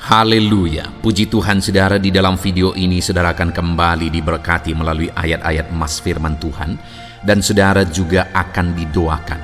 Haleluya, puji Tuhan saudara. Di dalam video ini saudara akan kembali diberkati melalui ayat-ayat emas firman Tuhan, dan saudara juga akan didoakan.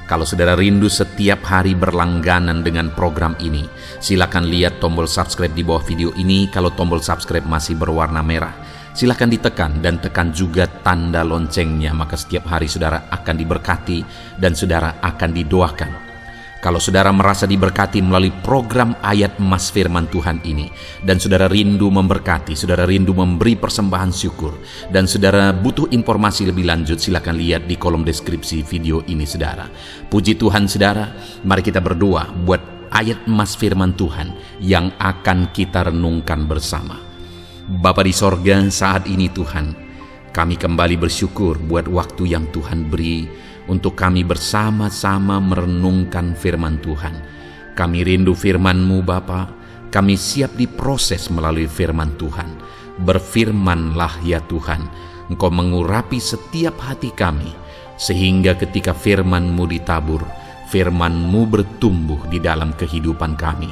Kalau saudara rindu setiap hari berlangganan dengan program ini, silakan lihat tombol subscribe di bawah video ini. Kalau tombol subscribe masih berwarna merah, silakan ditekan dan tekan juga tanda loncengnya, maka setiap hari saudara akan diberkati dan saudara akan didoakan. Kalau saudara merasa diberkati melalui program ayat emas firman Tuhan ini, dan saudara rindu memberkati, saudara rindu memberi persembahan syukur, dan saudara butuh informasi lebih lanjut, silakan lihat di kolom deskripsi video ini saudara. Puji Tuhan saudara, mari kita berdoa buat ayat emas firman Tuhan yang akan kita renungkan bersama. Bapa di sorga, saat ini Tuhan, kami kembali bersyukur buat waktu yang Tuhan beri untuk kami bersama-sama merenungkan firman Tuhan. Kami rindu firman-Mu Bapa, kami siap diproses melalui firman Tuhan. Berfirmanlah ya Tuhan, Engkau mengurapi setiap hati kami, sehingga ketika firman-Mu ditabur, firman-Mu bertumbuh di dalam kehidupan kami.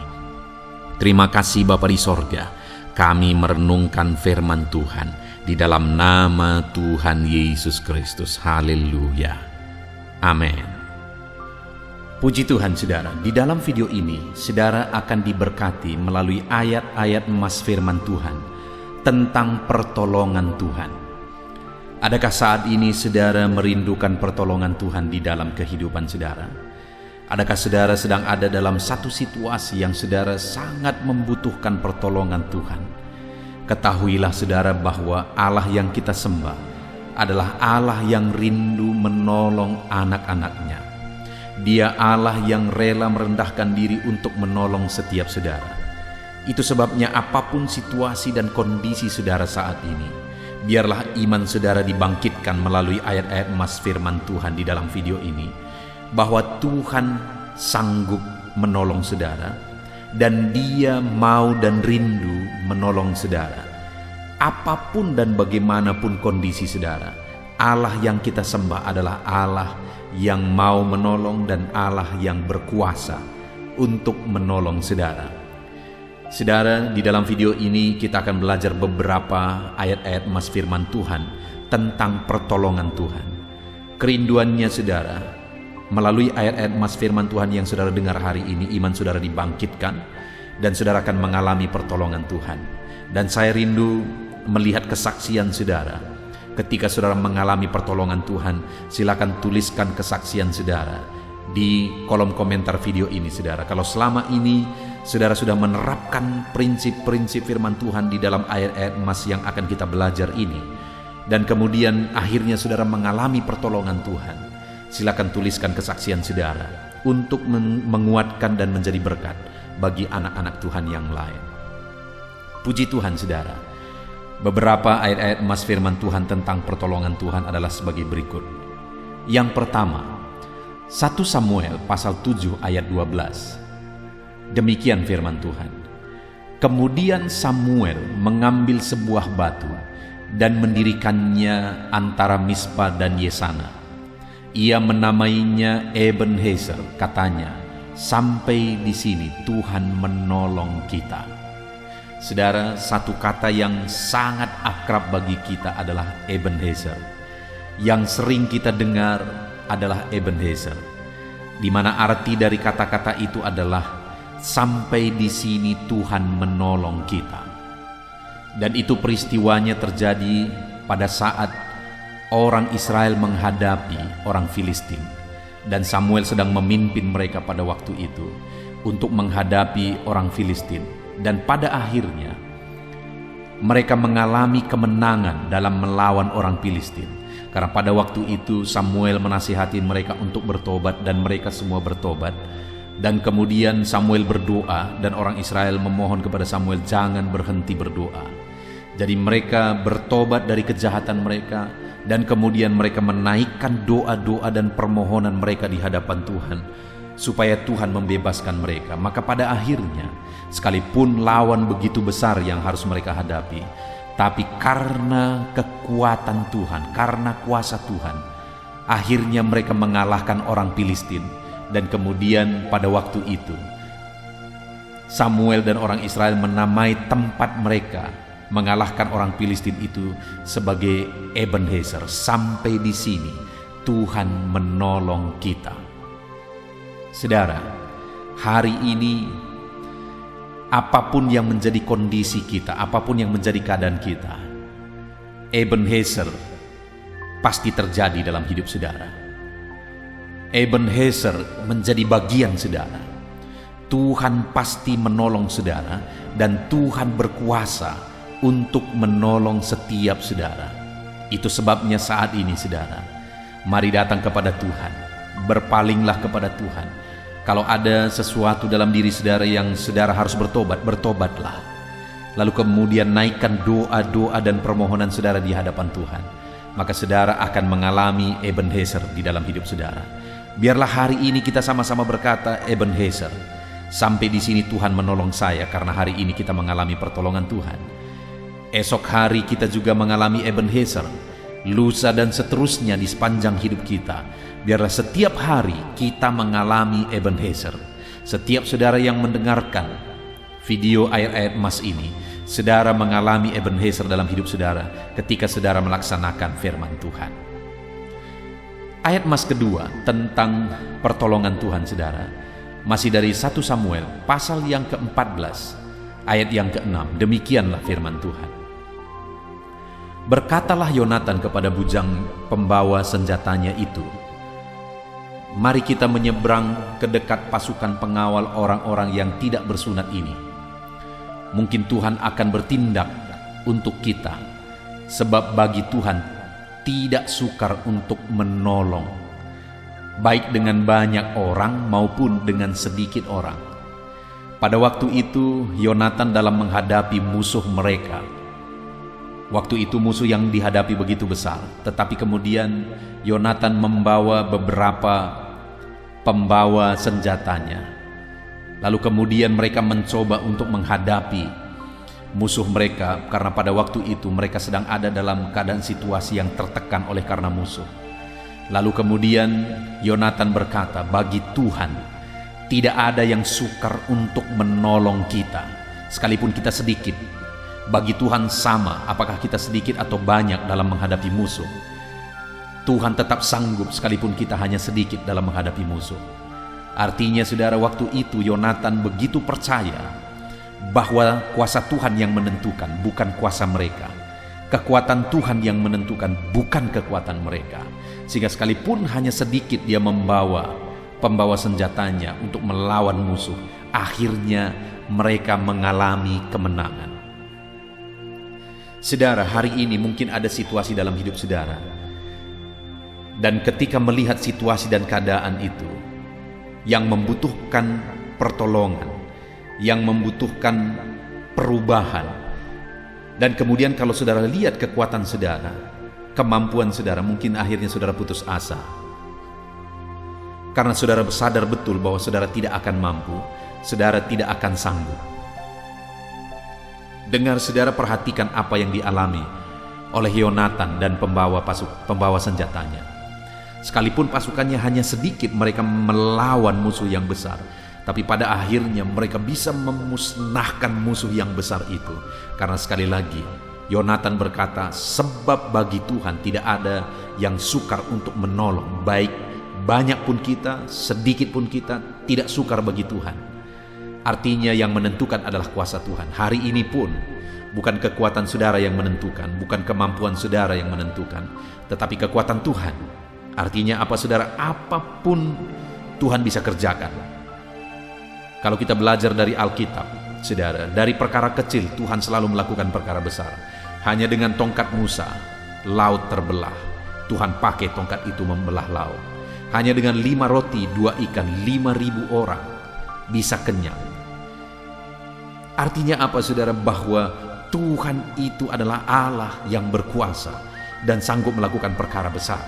Terima kasih Bapa di sorga, kami merenungkan firman Tuhan di dalam nama Tuhan Yesus Kristus. Haleluya. Amin. Puji Tuhan saudara, di dalam video ini saudara akan diberkati melalui ayat-ayat emas firman Tuhan tentang pertolongan Tuhan. Adakah saat ini saudara merindukan pertolongan Tuhan di dalam kehidupan saudara? Adakah saudara sedang ada dalam satu situasi yang saudara sangat membutuhkan pertolongan Tuhan? Ketahuilah saudara bahwa Allah yang kita sembah adalah Allah yang rindu menolong anak-anaknya. Dia Allah yang rela merendahkan diri untuk menolong setiap saudara. Itu sebabnya apapun situasi dan kondisi saudara saat ini, biarlah iman saudara dibangkitkan melalui ayat-ayat emas firman Tuhan di dalam video ini, bahwa Tuhan sanggup menolong saudara, dan Dia mau dan rindu menolong saudara. Apapun dan bagaimanapun kondisi saudara, Allah yang kita sembah adalah Allah yang mau menolong dan Allah yang berkuasa untuk menolong saudara. Saudara, di dalam video ini kita akan belajar beberapa ayat-ayat emas firman Tuhan tentang pertolongan Tuhan. Kerinduannya saudara, melalui ayat-ayat emas firman Tuhan yang saudara dengar hari ini, iman saudara dibangkitkan dan saudara akan mengalami pertolongan Tuhan. Dan saya rindu melihat kesaksian saudara. Ketika saudara mengalami pertolongan Tuhan, silakan tuliskan kesaksian saudara di kolom komentar video ini saudara. Kalau selama ini saudara sudah menerapkan prinsip-prinsip firman Tuhan di dalam ayat-ayat emas yang akan kita belajar ini, dan kemudian akhirnya saudara mengalami pertolongan Tuhan, silakan tuliskan kesaksian saudara untuk menguatkan dan menjadi berkat bagi anak-anak Tuhan yang lain. Puji Tuhan saudara, beberapa ayat-ayat emas firman Tuhan tentang pertolongan Tuhan adalah sebagai berikut. Yang pertama, 1 Samuel pasal 7 ayat 12. Demikian firman Tuhan. Kemudian Samuel mengambil sebuah batu dan mendirikannya antara Mispa dan Yesana. Ia menamainya Ebenezer, katanya, sampai di sini Tuhan menolong kita. Saudara, satu kata yang sangat akrab bagi kita adalah Ebenezer. Yang sering kita dengar adalah Ebenezer, di mana arti dari kata-kata itu adalah sampai di sini Tuhan menolong kita. Dan itu peristiwanya terjadi pada saat orang Israel menghadapi orang Filistin, dan Samuel sedang memimpin mereka pada waktu itu untuk menghadapi orang Filistin. Dan pada akhirnya mereka mengalami kemenangan dalam melawan orang Filistin, karena pada waktu itu Samuel menasihati mereka untuk bertobat, dan mereka semua bertobat. Dan kemudian Samuel berdoa, dan orang Israel memohon kepada Samuel jangan berhenti berdoa. Jadi mereka bertobat dari kejahatan mereka, dan kemudian mereka menaikkan doa-doa dan permohonan mereka di hadapan Tuhan, supaya Tuhan membebaskan mereka. Maka pada akhirnya, sekalipun lawan begitu besar yang harus mereka hadapi, tapi karena kekuatan Tuhan, karena kuasa Tuhan, akhirnya mereka mengalahkan orang Filistin. Dan kemudian pada waktu itu Samuel dan orang Israel menamai tempat mereka mengalahkan orang Filistin itu sebagai Ebenezer. Sampai di sini Tuhan menolong kita. Saudara, hari ini apapun yang menjadi kondisi kita, apapun yang menjadi keadaan kita, Ebenezer pasti terjadi dalam hidup saudara. Ebenezer menjadi bagian saudara. Tuhan pasti menolong saudara, dan Tuhan berkuasa untuk menolong setiap saudara. Itu sebabnya saat ini saudara, mari datang kepada Tuhan, berpalinglah kepada Tuhan. Kalau ada sesuatu dalam diri saudara yang saudara harus bertobat, bertobatlah. Lalu kemudian naikkan doa-doa dan permohonan saudara di hadapan Tuhan. Maka saudara akan mengalami Ebenezer di dalam hidup saudara. Biarlah hari ini kita sama-sama berkata, Ebenezer, sampai di sini Tuhan menolong saya, karena hari ini kita mengalami pertolongan Tuhan. Esok hari kita juga mengalami Ebenezer, lusa dan seterusnya di sepanjang hidup kita. Biarlah setiap hari kita mengalami Ebenezer. Setiap saudara yang mendengarkan video ayat-ayat emas ini, saudara mengalami Ebenezer dalam hidup saudara ketika saudara melaksanakan firman Tuhan. Ayat emas kedua tentang pertolongan Tuhan saudara, masih dari 1 Samuel pasal yang ke-14 ayat yang ke-6. Demikianlah firman Tuhan. Berkatalah Yonatan kepada bujang pembawa senjatanya itu, mari kita menyeberang ke dekat pasukan pengawal orang-orang yang tidak bersunat ini. Mungkin Tuhan akan bertindak untuk kita, sebab bagi Tuhan tidak sukar untuk menolong, baik dengan banyak orang maupun dengan sedikit orang. Pada waktu itu Yonatan dalam menghadapi musuh mereka. Waktu itu musuh yang dihadapi begitu besar, tetapi kemudian Yonatan membawa beberapa pembawa senjatanya. Lalu kemudian mereka mencoba untuk menghadapi musuh mereka, karena pada waktu itu mereka sedang ada dalam keadaan situasi yang tertekan oleh karena musuh. Lalu kemudian Yonatan berkata, bagi Tuhan tidak ada yang sukar untuk menolong kita, sekalipun kita sedikit. Bagi Tuhan sama apakah kita sedikit atau banyak dalam menghadapi musuh. Tuhan tetap sanggup sekalipun kita hanya sedikit dalam menghadapi musuh. Artinya saudara, waktu itu Yonatan begitu percaya bahwa kuasa Tuhan yang menentukan, bukan kuasa mereka. Kekuatan Tuhan yang menentukan, bukan kekuatan mereka. Sehingga sekalipun hanya sedikit dia membawa pembawa senjatanya untuk melawan musuh, akhirnya mereka mengalami kemenangan. Saudara, hari ini mungkin ada situasi dalam hidup saudara, dan ketika melihat situasi dan keadaan itu yang membutuhkan pertolongan, yang membutuhkan perubahan, dan kemudian kalau saudara lihat kekuatan saudara, kemampuan saudara, mungkin akhirnya saudara putus asa. Karena saudara sadar betul bahwa saudara tidak akan mampu, saudara tidak akan sanggup. Dengar saudara, perhatikan apa yang dialami oleh Yonatan dan pembawa senjatanya. Sekalipun pasukannya hanya sedikit, mereka melawan musuh yang besar, tapi pada akhirnya mereka bisa memusnahkan musuh yang besar itu. Karena sekali lagi Yonatan berkata, sebab bagi Tuhan tidak ada yang sukar untuk menolong, baik banyak pun kita, sedikit pun kita, tidak sukar bagi Tuhan. Artinya yang menentukan adalah kuasa Tuhan. Hari ini pun bukan kekuatan saudara yang menentukan, bukan kemampuan saudara yang menentukan, tetapi kekuatan Tuhan. Artinya apa saudara? Apapun Tuhan bisa kerjakan. Kalau kita belajar dari Alkitab, saudara, dari perkara kecil Tuhan selalu melakukan perkara besar. Hanya dengan tongkat Musa, laut terbelah. Tuhan pakai tongkat itu membelah laut. Hanya dengan 5 roti, 2 ikan, 5.000 orang bisa kenyang. Artinya apa saudara? Bahwa Tuhan itu adalah Allah yang berkuasa dan sanggup melakukan perkara besar.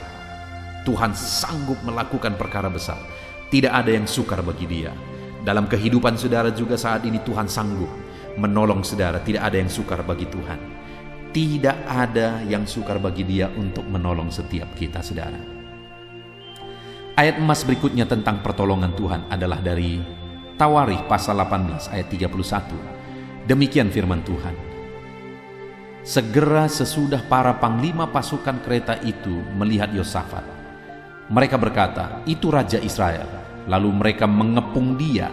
Tuhan sanggup melakukan perkara besar. Tidak ada yang sukar bagi Dia. Dalam kehidupan saudara juga saat ini Tuhan sanggup menolong saudara. Tidak ada yang sukar bagi Tuhan. Tidak ada yang sukar bagi Dia untuk menolong setiap kita saudara. Ayat emas berikutnya tentang pertolongan Tuhan adalah dari Tawarikh pasal 18 ayat 31. Demikian firman Tuhan. Segera sesudah para panglima pasukan kereta itu melihat Yosafat, mereka berkata, "Itu Raja Israel." Lalu mereka mengepung dia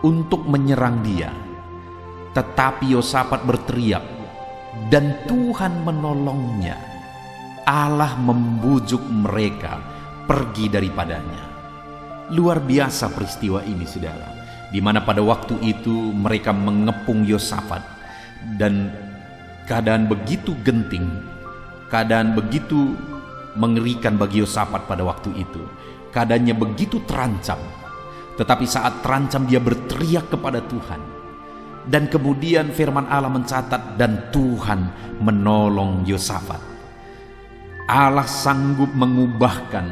untuk menyerang dia. Tetapi Yosafat berteriak, dan Tuhan menolongnya. Allah membujuk mereka pergi daripadanya. Luar biasa peristiwa ini, saudara, di mana pada waktu itu mereka mengepung Yosafat, dan keadaan begitu genting, keadaan begitu mengerikan bagi Yosafat pada waktu itu. Keadaannya begitu terancam, tetapi saat terancam dia berteriak kepada Tuhan. Dan kemudian firman Allah mencatat, dan Tuhan menolong Yosafat. Allah sanggup mengubahkan,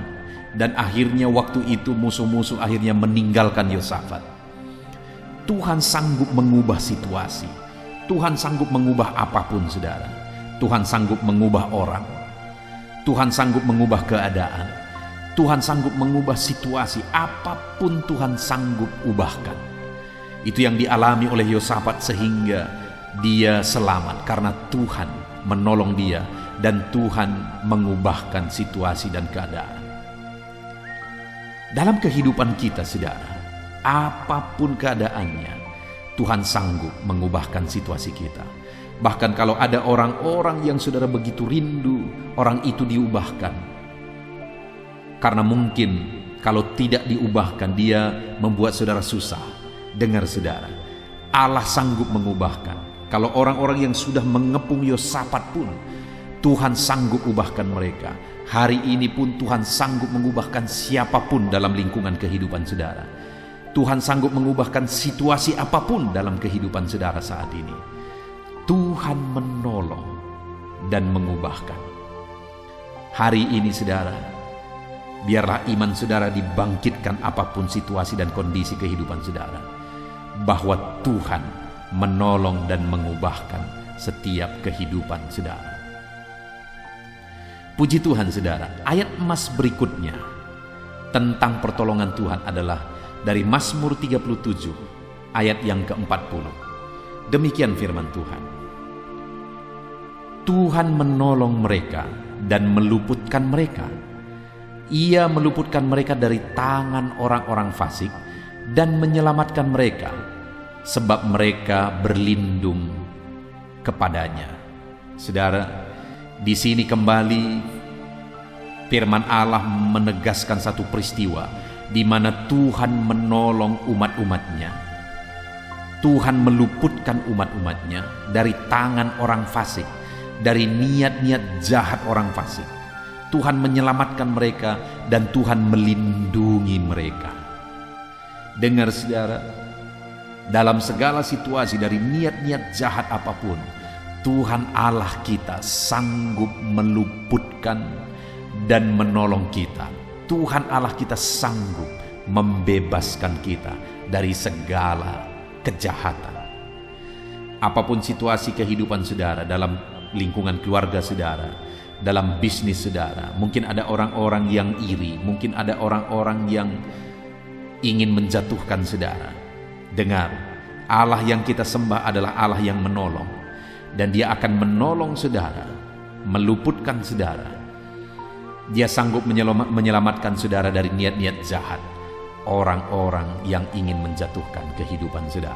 dan akhirnya waktu itu musuh-musuh akhirnya meninggalkan Yosafat. Tuhan sanggup mengubah situasi. Tuhan sanggup mengubah apapun, saudara. Tuhan sanggup mengubah orang. Tuhan sanggup mengubah keadaan. Tuhan sanggup mengubah situasi, apapun Tuhan sanggup ubahkan. Itu yang dialami oleh Yosafat sehingga dia selamat karena Tuhan menolong dia dan Tuhan mengubahkan situasi dan keadaan. Dalam kehidupan kita, saudara, apapun keadaannya, Tuhan sanggup mengubahkan situasi kita. Bahkan kalau ada orang-orang yang saudara begitu rindu, orang itu diubahkan. Karena mungkin kalau tidak diubahkan, dia membuat saudara susah. Dengar, saudara, Allah sanggup mengubahkan. Kalau orang-orang yang sudah mengepung Yosafat pun, Tuhan sanggup ubahkan mereka. Hari ini pun Tuhan sanggup mengubahkan siapapun dalam lingkungan kehidupan saudara. Tuhan sanggup mengubahkan situasi apapun dalam kehidupan saudara saat ini. Tuhan menolong dan mengubahkan. Hari ini, saudara, biarlah iman saudara dibangkitkan apapun situasi dan kondisi kehidupan saudara, bahwa Tuhan menolong dan mengubahkan setiap kehidupan saudara. Puji Tuhan, saudara. Ayat emas berikutnya tentang pertolongan Tuhan adalah dari Mazmur 37 ayat yang ke-40. Demikian firman Tuhan. Tuhan menolong mereka dan meluputkan mereka. Ia meluputkan mereka dari tangan orang-orang fasik dan menyelamatkan mereka, sebab mereka berlindung kepadanya. Saudara, di sini kembali firman Allah menegaskan satu peristiwa di mana Tuhan menolong umat-umatnya. Tuhan meluputkan umat-umatnya dari tangan orang fasik, dari niat-niat jahat orang fasik. Tuhan menyelamatkan mereka dan Tuhan melindungi mereka. Dengar, saudara, dalam segala situasi dari niat-niat jahat apapun, Tuhan Allah kita sanggup meluputkan dan menolong kita. Tuhan Allah kita sanggup membebaskan kita dari segala kejahatan. Apapun situasi kehidupan saudara, dalam lingkungan keluarga saudara, dalam bisnis saudara, mungkin ada orang-orang yang iri, mungkin ada orang-orang yang ingin menjatuhkan saudara. Dengar, Allah yang kita sembah adalah Allah yang menolong, dan Dia akan menolong saudara, meluputkan saudara. Dia sanggup menyelamatkan saudara dari niat-niat jahat orang-orang yang ingin menjatuhkan kehidupan saudara.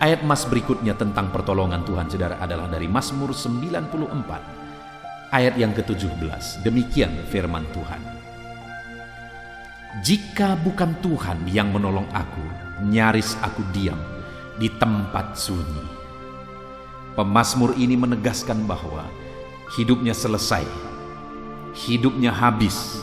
Ayat mas berikutnya tentang pertolongan Tuhan saudara adalah dari Mazmur 94 ayat yang ke-17. Demikian firman Tuhan. Jika bukan Tuhan yang menolong aku, nyaris aku diam di tempat sunyi. Pemazmur ini menegaskan bahwa hidupnya selesai, hidupnya habis,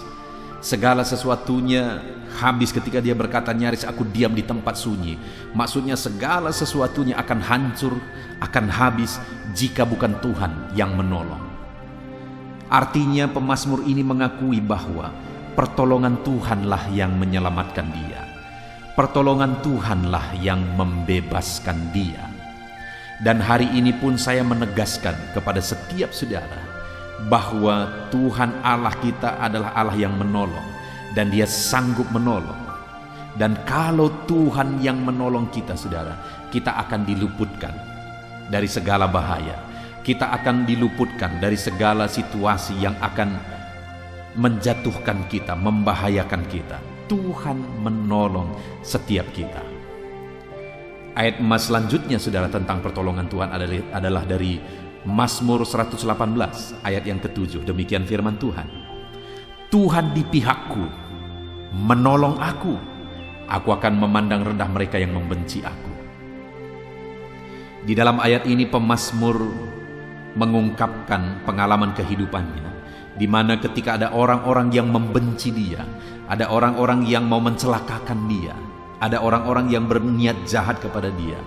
segala sesuatunya habis ketika dia berkata nyaris aku diam di tempat sunyi. Maksudnya segala sesuatunya akan hancur, akan habis jika bukan Tuhan yang menolong. Artinya pemazmur ini mengakui bahwa pertolongan Tuhanlah yang menyelamatkan dia. Pertolongan Tuhanlah yang membebaskan dia. Dan hari ini pun saya menegaskan kepada setiap saudara bahwa Tuhan Allah kita adalah Allah yang menolong, dan Dia sanggup menolong. Dan kalau Tuhan yang menolong kita, saudara, kita akan diluputkan dari segala bahaya. Kita akan diluputkan dari segala situasi yang akan menjatuhkan kita, membahayakan kita. Tuhan menolong setiap kita. Ayat emas selanjutnya, saudara, tentang pertolongan Tuhan adalah dari Mazmur 118 ayat yang ke-7. Demikian firman Tuhan. Tuhan di pihakku, menolong aku. Aku akan memandang rendah mereka yang membenci aku. Di dalam ayat ini pemazmur mengungkapkan pengalaman kehidupannya, di mana ketika ada orang-orang yang membenci dia, ada orang-orang yang mau mencelakakan dia, ada orang-orang yang berniat jahat kepada dia,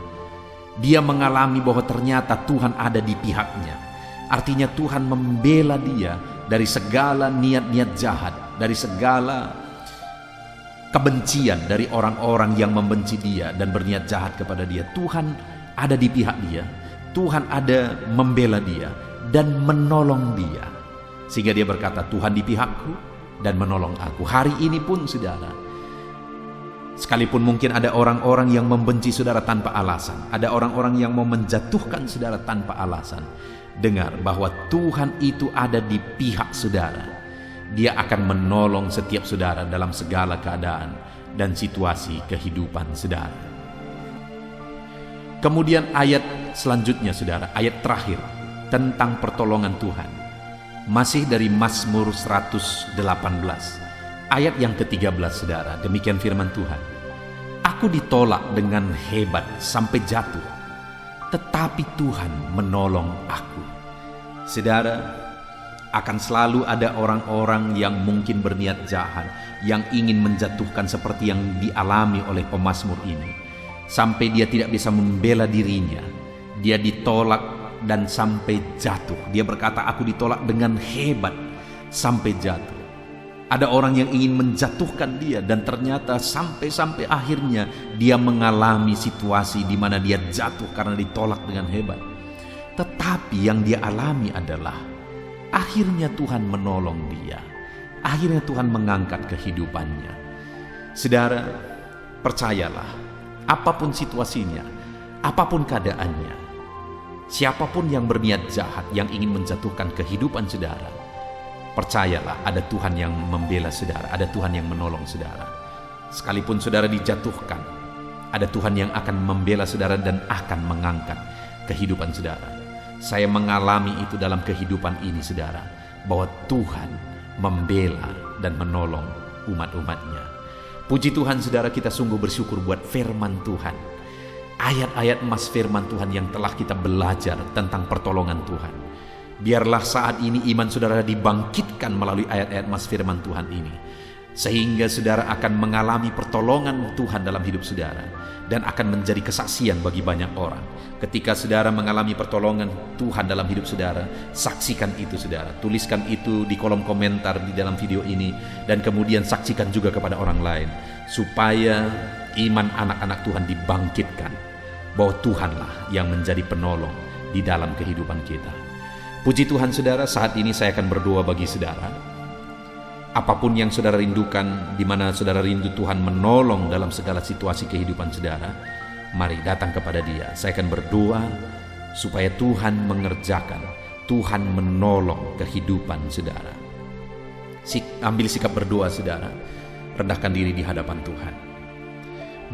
dia mengalami bahwa ternyata Tuhan ada di pihaknya. Artinya Tuhan membela dia dari segala niat-niat jahat, dari segala kebencian dari orang-orang yang membenci dia dan berniat jahat kepada dia. Tuhan ada di pihak dia, Tuhan ada membela dia dan menolong dia. Sehingga dia berkata, Tuhan di pihakku dan menolong aku. Hari ini pun, saudara, sekalipun mungkin ada orang-orang yang membenci saudara tanpa alasan, ada orang-orang yang mau menjatuhkan saudara tanpa alasan, dengar bahwa Tuhan itu ada di pihak saudara. Dia akan menolong setiap saudara dalam segala keadaan dan situasi kehidupan saudara. Kemudian ayat selanjutnya, saudara, ayat terakhir tentang pertolongan Tuhan, masih dari Mazmur 118 ayat yang ke-13, saudara. Demikian firman Tuhan. Aku ditolak dengan hebat sampai jatuh, tetapi Tuhan menolong aku. Saudara, akan selalu ada orang-orang yang mungkin berniat jahat, yang ingin menjatuhkan seperti yang dialami oleh pemazmur ini, sampai dia tidak bisa membela dirinya. Dia ditolak dan sampai jatuh. Dia berkata, aku ditolak dengan hebat sampai jatuh. Ada orang yang ingin menjatuhkan dia, dan ternyata sampai akhirnya dia mengalami situasi di mana dia jatuh karena ditolak dengan hebat. Tetapi yang dia alami adalah akhirnya Tuhan menolong dia. Akhirnya Tuhan mengangkat kehidupannya. Saudara, percayalah, apapun situasinya, apapun keadaannya, siapapun yang berniat jahat, yang ingin menjatuhkan kehidupan saudara, percayalah ada Tuhan yang membela saudara, ada Tuhan yang menolong saudara. Sekalipun saudara dijatuhkan, ada Tuhan yang akan membela saudara dan akan mengangkat kehidupan saudara. Saya mengalami itu dalam kehidupan ini, saudara, bahwa Tuhan membela dan menolong umat-umatnya. Puji Tuhan, saudara, kita sungguh bersyukur buat firman Tuhan. Ayat-ayat emas firman Tuhan yang telah kita belajar tentang pertolongan Tuhan. Biarlah saat ini iman saudara dibangkitkan melalui ayat-ayat emas firman Tuhan ini, sehingga saudara akan mengalami pertolongan Tuhan dalam hidup saudara, dan akan menjadi kesaksian bagi banyak orang. Ketika saudara mengalami pertolongan Tuhan dalam hidup saudara, saksikan itu, saudara. Tuliskan itu di kolom komentar di dalam video ini, dan kemudian saksikan juga kepada orang lain, supaya iman anak-anak Tuhan dibangkitkan, bahwa Tuhanlah yang menjadi penolong di dalam kehidupan kita. Puji Tuhan, saudara, saat ini saya akan berdoa bagi saudara. Apapun yang saudara rindukan, di mana saudara rindu Tuhan menolong dalam segala situasi kehidupan saudara, mari datang kepada Dia. Saya akan berdoa supaya Tuhan mengerjakan, Tuhan menolong kehidupan saudara. Ambil sikap berdoa, saudara. Rendahkan diri di hadapan Tuhan.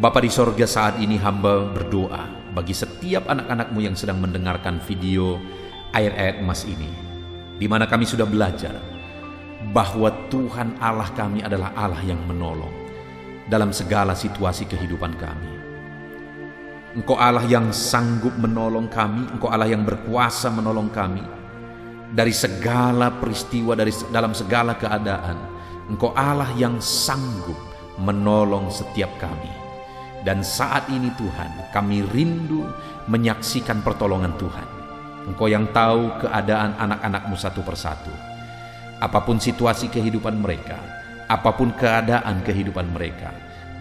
Bapa di sorga, saat ini hamba berdoa bagi setiap anak-anak-Mu yang sedang mendengarkan video ayat-ayat emas ini, di mana kami sudah belajar bahwa Tuhan Allah kami adalah Allah yang menolong dalam segala situasi kehidupan kami. Engkau Allah yang sanggup menolong kami, Engkau Allah yang berkuasa menolong kami dari segala peristiwa, dalam segala keadaan. Engkau Allah yang sanggup menolong setiap kami. Dan saat ini Tuhan, kami rindu menyaksikan pertolongan Tuhan. Engkau yang tahu keadaan anak-anak-Mu satu persatu. Apapun situasi kehidupan mereka, apapun keadaan kehidupan mereka,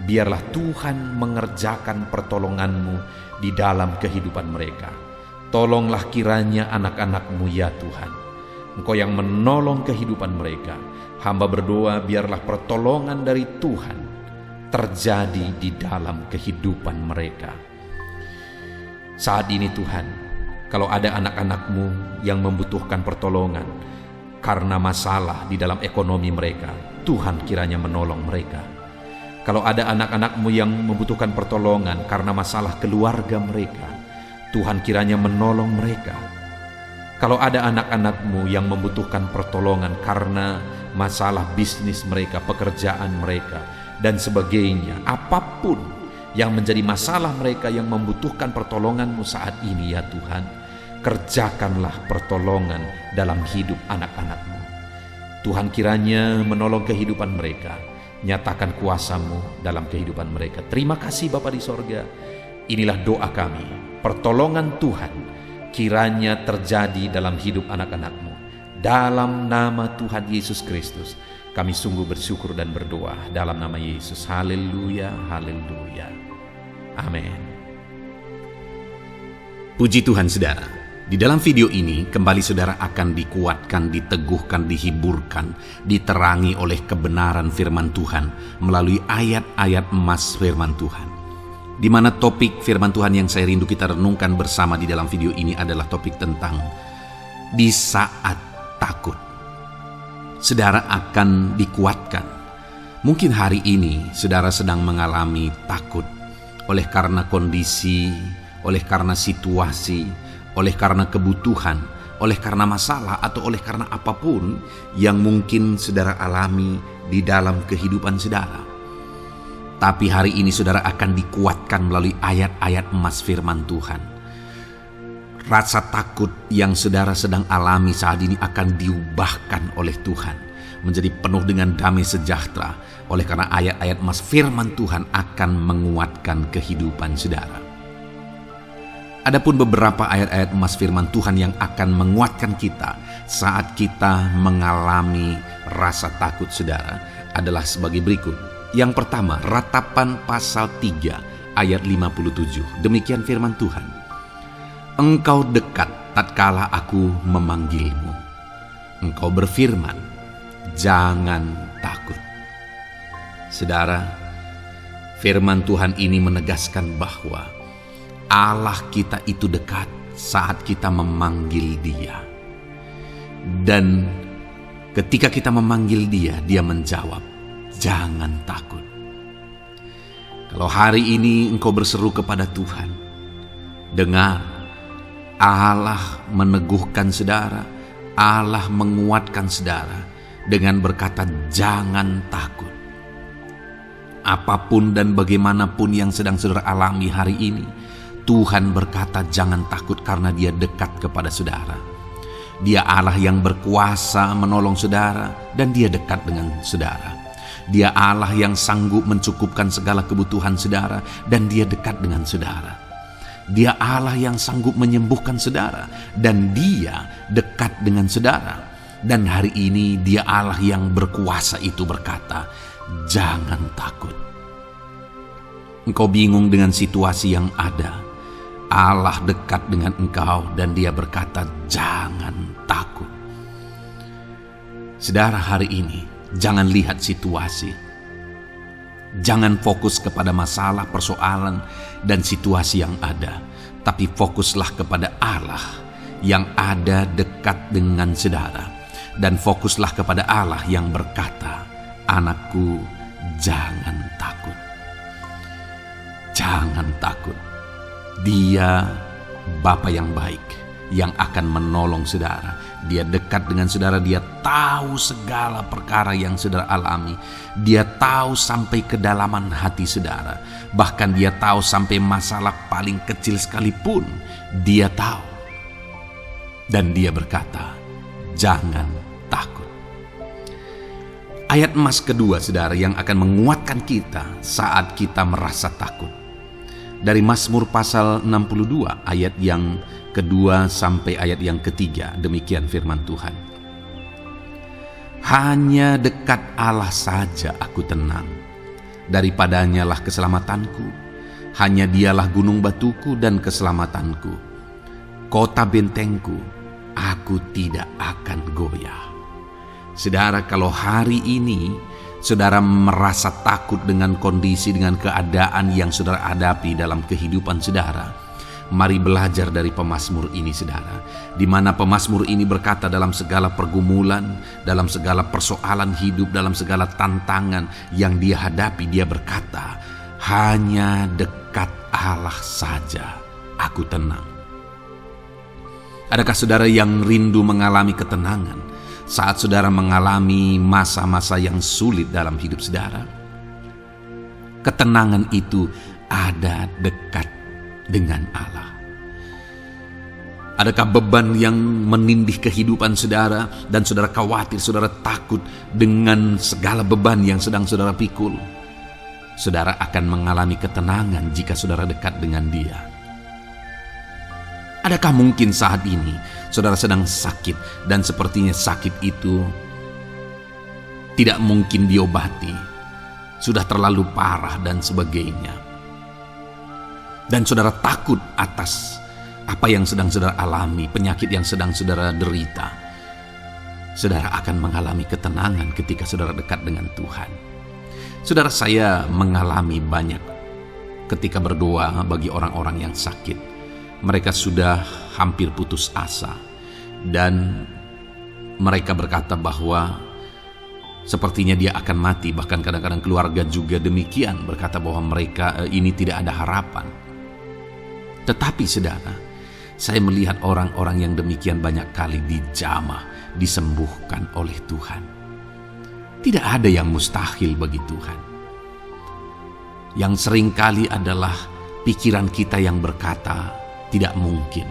biarlah Tuhan mengerjakan pertolongan-Mu di dalam kehidupan mereka. Tolonglah kiranya anak-anak-Mu, ya Tuhan. Engkau yang menolong kehidupan mereka. Hamba berdoa biarlah pertolongan dari Tuhan terjadi di dalam kehidupan mereka. Saat ini Tuhan, kalau ada anak-anak-Mu yang membutuhkan pertolongan karena masalah di dalam ekonomi mereka, Tuhan kiranya menolong mereka. Kalau ada anak-anak-Mu yang membutuhkan pertolongan karena masalah keluarga mereka, Tuhan kiranya menolong mereka. Kalau ada anak-anak-Mu yang membutuhkan pertolongan karena masalah bisnis mereka, pekerjaan mereka, dan sebagainya, apapun yang menjadi masalah mereka yang membutuhkan pertolongan-Mu saat ini ya Tuhan, kerjakanlah pertolongan dalam hidup anak-anak-Mu. Tuhan kiranya menolong kehidupan mereka, nyatakan kuasa-Mu dalam kehidupan mereka. Terima kasih Bapa di sorga. Inilah doa kami, pertolongan Tuhan kiranya terjadi dalam hidup anak-anak-Mu. Dalam nama Tuhan Yesus Kristus, kami sungguh bersyukur dan berdoa dalam nama Yesus. Haleluya, haleluya. Amin. Puji Tuhan saudara. Di dalam video ini kembali saudara akan dikuatkan, diteguhkan, dihiburkan, diterangi oleh kebenaran firman Tuhan melalui ayat-ayat emas firman Tuhan. Di mana topik firman Tuhan yang saya rindu kita renungkan bersama di dalam video ini adalah topik tentang di saat takut. Saudara akan dikuatkan. Mungkin hari ini saudara sedang mengalami takut oleh karena kondisi, oleh karena situasi, oleh karena kebutuhan, oleh karena masalah, atau oleh karena apapun yang mungkin saudara alami di dalam kehidupan saudara. Tapi hari ini saudara akan dikuatkan melalui ayat-ayat emas firman Tuhan. Rasa takut yang saudara sedang alami saat ini akan diubahkan oleh Tuhan menjadi penuh dengan damai sejahtera, oleh karena ayat-ayat emas firman Tuhan akan menguatkan kehidupan saudara. Adapun beberapa ayat-ayat emas firman Tuhan yang akan menguatkan kita saat kita mengalami rasa takut saudara adalah sebagai berikut. Yang pertama, Ratapan pasal 3 ayat 57. Demikian firman Tuhan. Engkau dekat tatkala aku memanggilmu. Engkau berfirman, jangan takut. Saudara, firman Tuhan ini menegaskan bahwa Allah kita itu dekat saat kita memanggil Dia. Dan ketika kita memanggil Dia, Dia menjawab, jangan takut. Kalau hari ini engkau berseru kepada Tuhan, dengar, Allah meneguhkan saudara, Allah menguatkan saudara dengan berkata jangan takut. Apapun dan bagaimanapun yang sedang saudara alami hari ini, Tuhan berkata jangan takut karena Dia dekat kepada saudara. Dia Allah yang berkuasa menolong saudara dan Dia dekat dengan saudara. Dia Allah yang sanggup mencukupkan segala kebutuhan saudara dan Dia dekat dengan saudara. Dia Allah yang sanggup menyembuhkan saudara dan Dia dekat dengan saudara. Dan hari ini Dia Allah yang berkuasa itu berkata, jangan takut. Engkau bingung dengan situasi yang ada. Allah dekat dengan engkau dan Dia berkata, jangan takut. Saudara, hari ini jangan lihat situasi. Jangan fokus kepada masalah, persoalan, dan situasi yang ada. Tapi fokuslah kepada Allah yang ada dekat dengan saudara. Dan fokuslah kepada Allah yang berkata, anakku, jangan takut. Jangan takut. Dia Bapa yang baik yang akan menolong saudara. Dia dekat dengan saudara. Dia tahu segala perkara yang saudara alami. Dia tahu sampai kedalaman hati saudara. Bahkan Dia tahu sampai masalah paling kecil sekalipun. Dia tahu. Dan Dia berkata, jangan takut. Ayat emas kedua saudara yang akan menguatkan kita saat kita merasa takut. Dari Mazmur pasal 62 ayat yang kedua sampai ayat yang ketiga. Demikian firman Tuhan. Hanya dekat Allah saja aku tenang. Daripadanya lah keselamatanku. Hanya Dialah gunung batuku dan keselamatanku. Kota bentengku, aku tidak akan goyah. Saudara, kalau hari ini saudara merasa takut dengan kondisi, dengan keadaan yang saudara hadapi dalam kehidupan saudara, mari belajar dari pemazmur ini saudara, di mana pemazmur ini berkata dalam segala pergumulan, dalam segala persoalan hidup, dalam segala tantangan yang dia hadapi, dia berkata, hanya dekat Allah saja aku tenang. Adakah saudara yang rindu mengalami ketenangan saat saudara mengalami masa-masa yang sulit dalam hidup saudara? Ketenangan itu ada dekat dengan Allah. Adakah beban yang menindih kehidupan saudara dan saudara khawatir, saudara takut dengan segala beban yang sedang saudara pikul? Saudara akan mengalami ketenangan jika saudara dekat dengan Dia. Adakah mungkin saat ini saudara sedang sakit dan sepertinya sakit itu tidak mungkin diobati, sudah terlalu parah dan sebagainya, dan saudara takut atas apa yang sedang saudara alami, penyakit yang sedang saudara derita? Saudara akan mengalami ketenangan ketika saudara dekat dengan Tuhan. Saudara, saya mengalami banyak ketika berdoa bagi orang-orang yang sakit. Mereka sudah hampir putus asa dan mereka berkata bahwa sepertinya dia akan mati. Bahkan kadang-kadang keluarga juga demikian, berkata bahwa mereka ini tidak ada harapan. Tetapi saudara, saya melihat orang-orang yang demikian banyak kali dijamah, disembuhkan oleh Tuhan. Tidak ada yang mustahil bagi Tuhan. Yang seringkali adalah pikiran kita yang berkata tidak mungkin.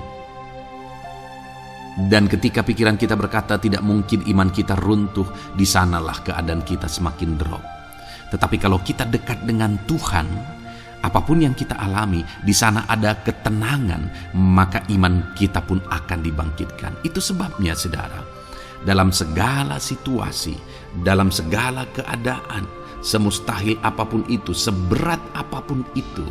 Dan ketika pikiran kita berkata tidak mungkin, iman kita runtuh, di sanalah keadaan kita semakin drop. Tetapi kalau kita dekat dengan Tuhan, apapun yang kita alami, di sana ada ketenangan, maka iman kita pun akan dibangkitkan. Itu sebabnya saudara, dalam segala situasi, dalam segala keadaan, semustahil apapun itu, seberat apapun itu,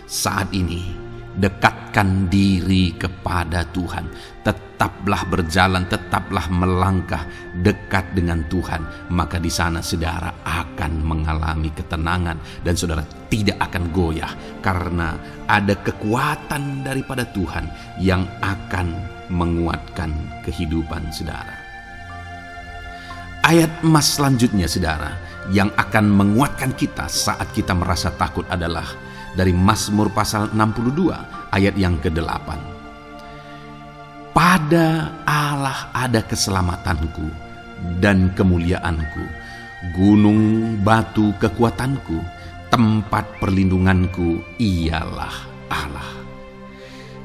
saat ini dekatkan diri kepada Tuhan. Tetaplah berjalan, tetaplah melangkah dekat dengan Tuhan. Maka di sana saudara akan mengalami ketenangan dan saudara tidak akan goyah, karena ada kekuatan daripada Tuhan yang akan menguatkan kehidupan saudara. Ayat emas selanjutnya saudara yang akan menguatkan kita saat kita merasa takut adalah dari Mazmur pasal 62 ayat yang ke-8. Pada Allah ada keselamatanku dan kemuliaanku, gunung batu kekuatanku, tempat perlindunganku ialah Allah.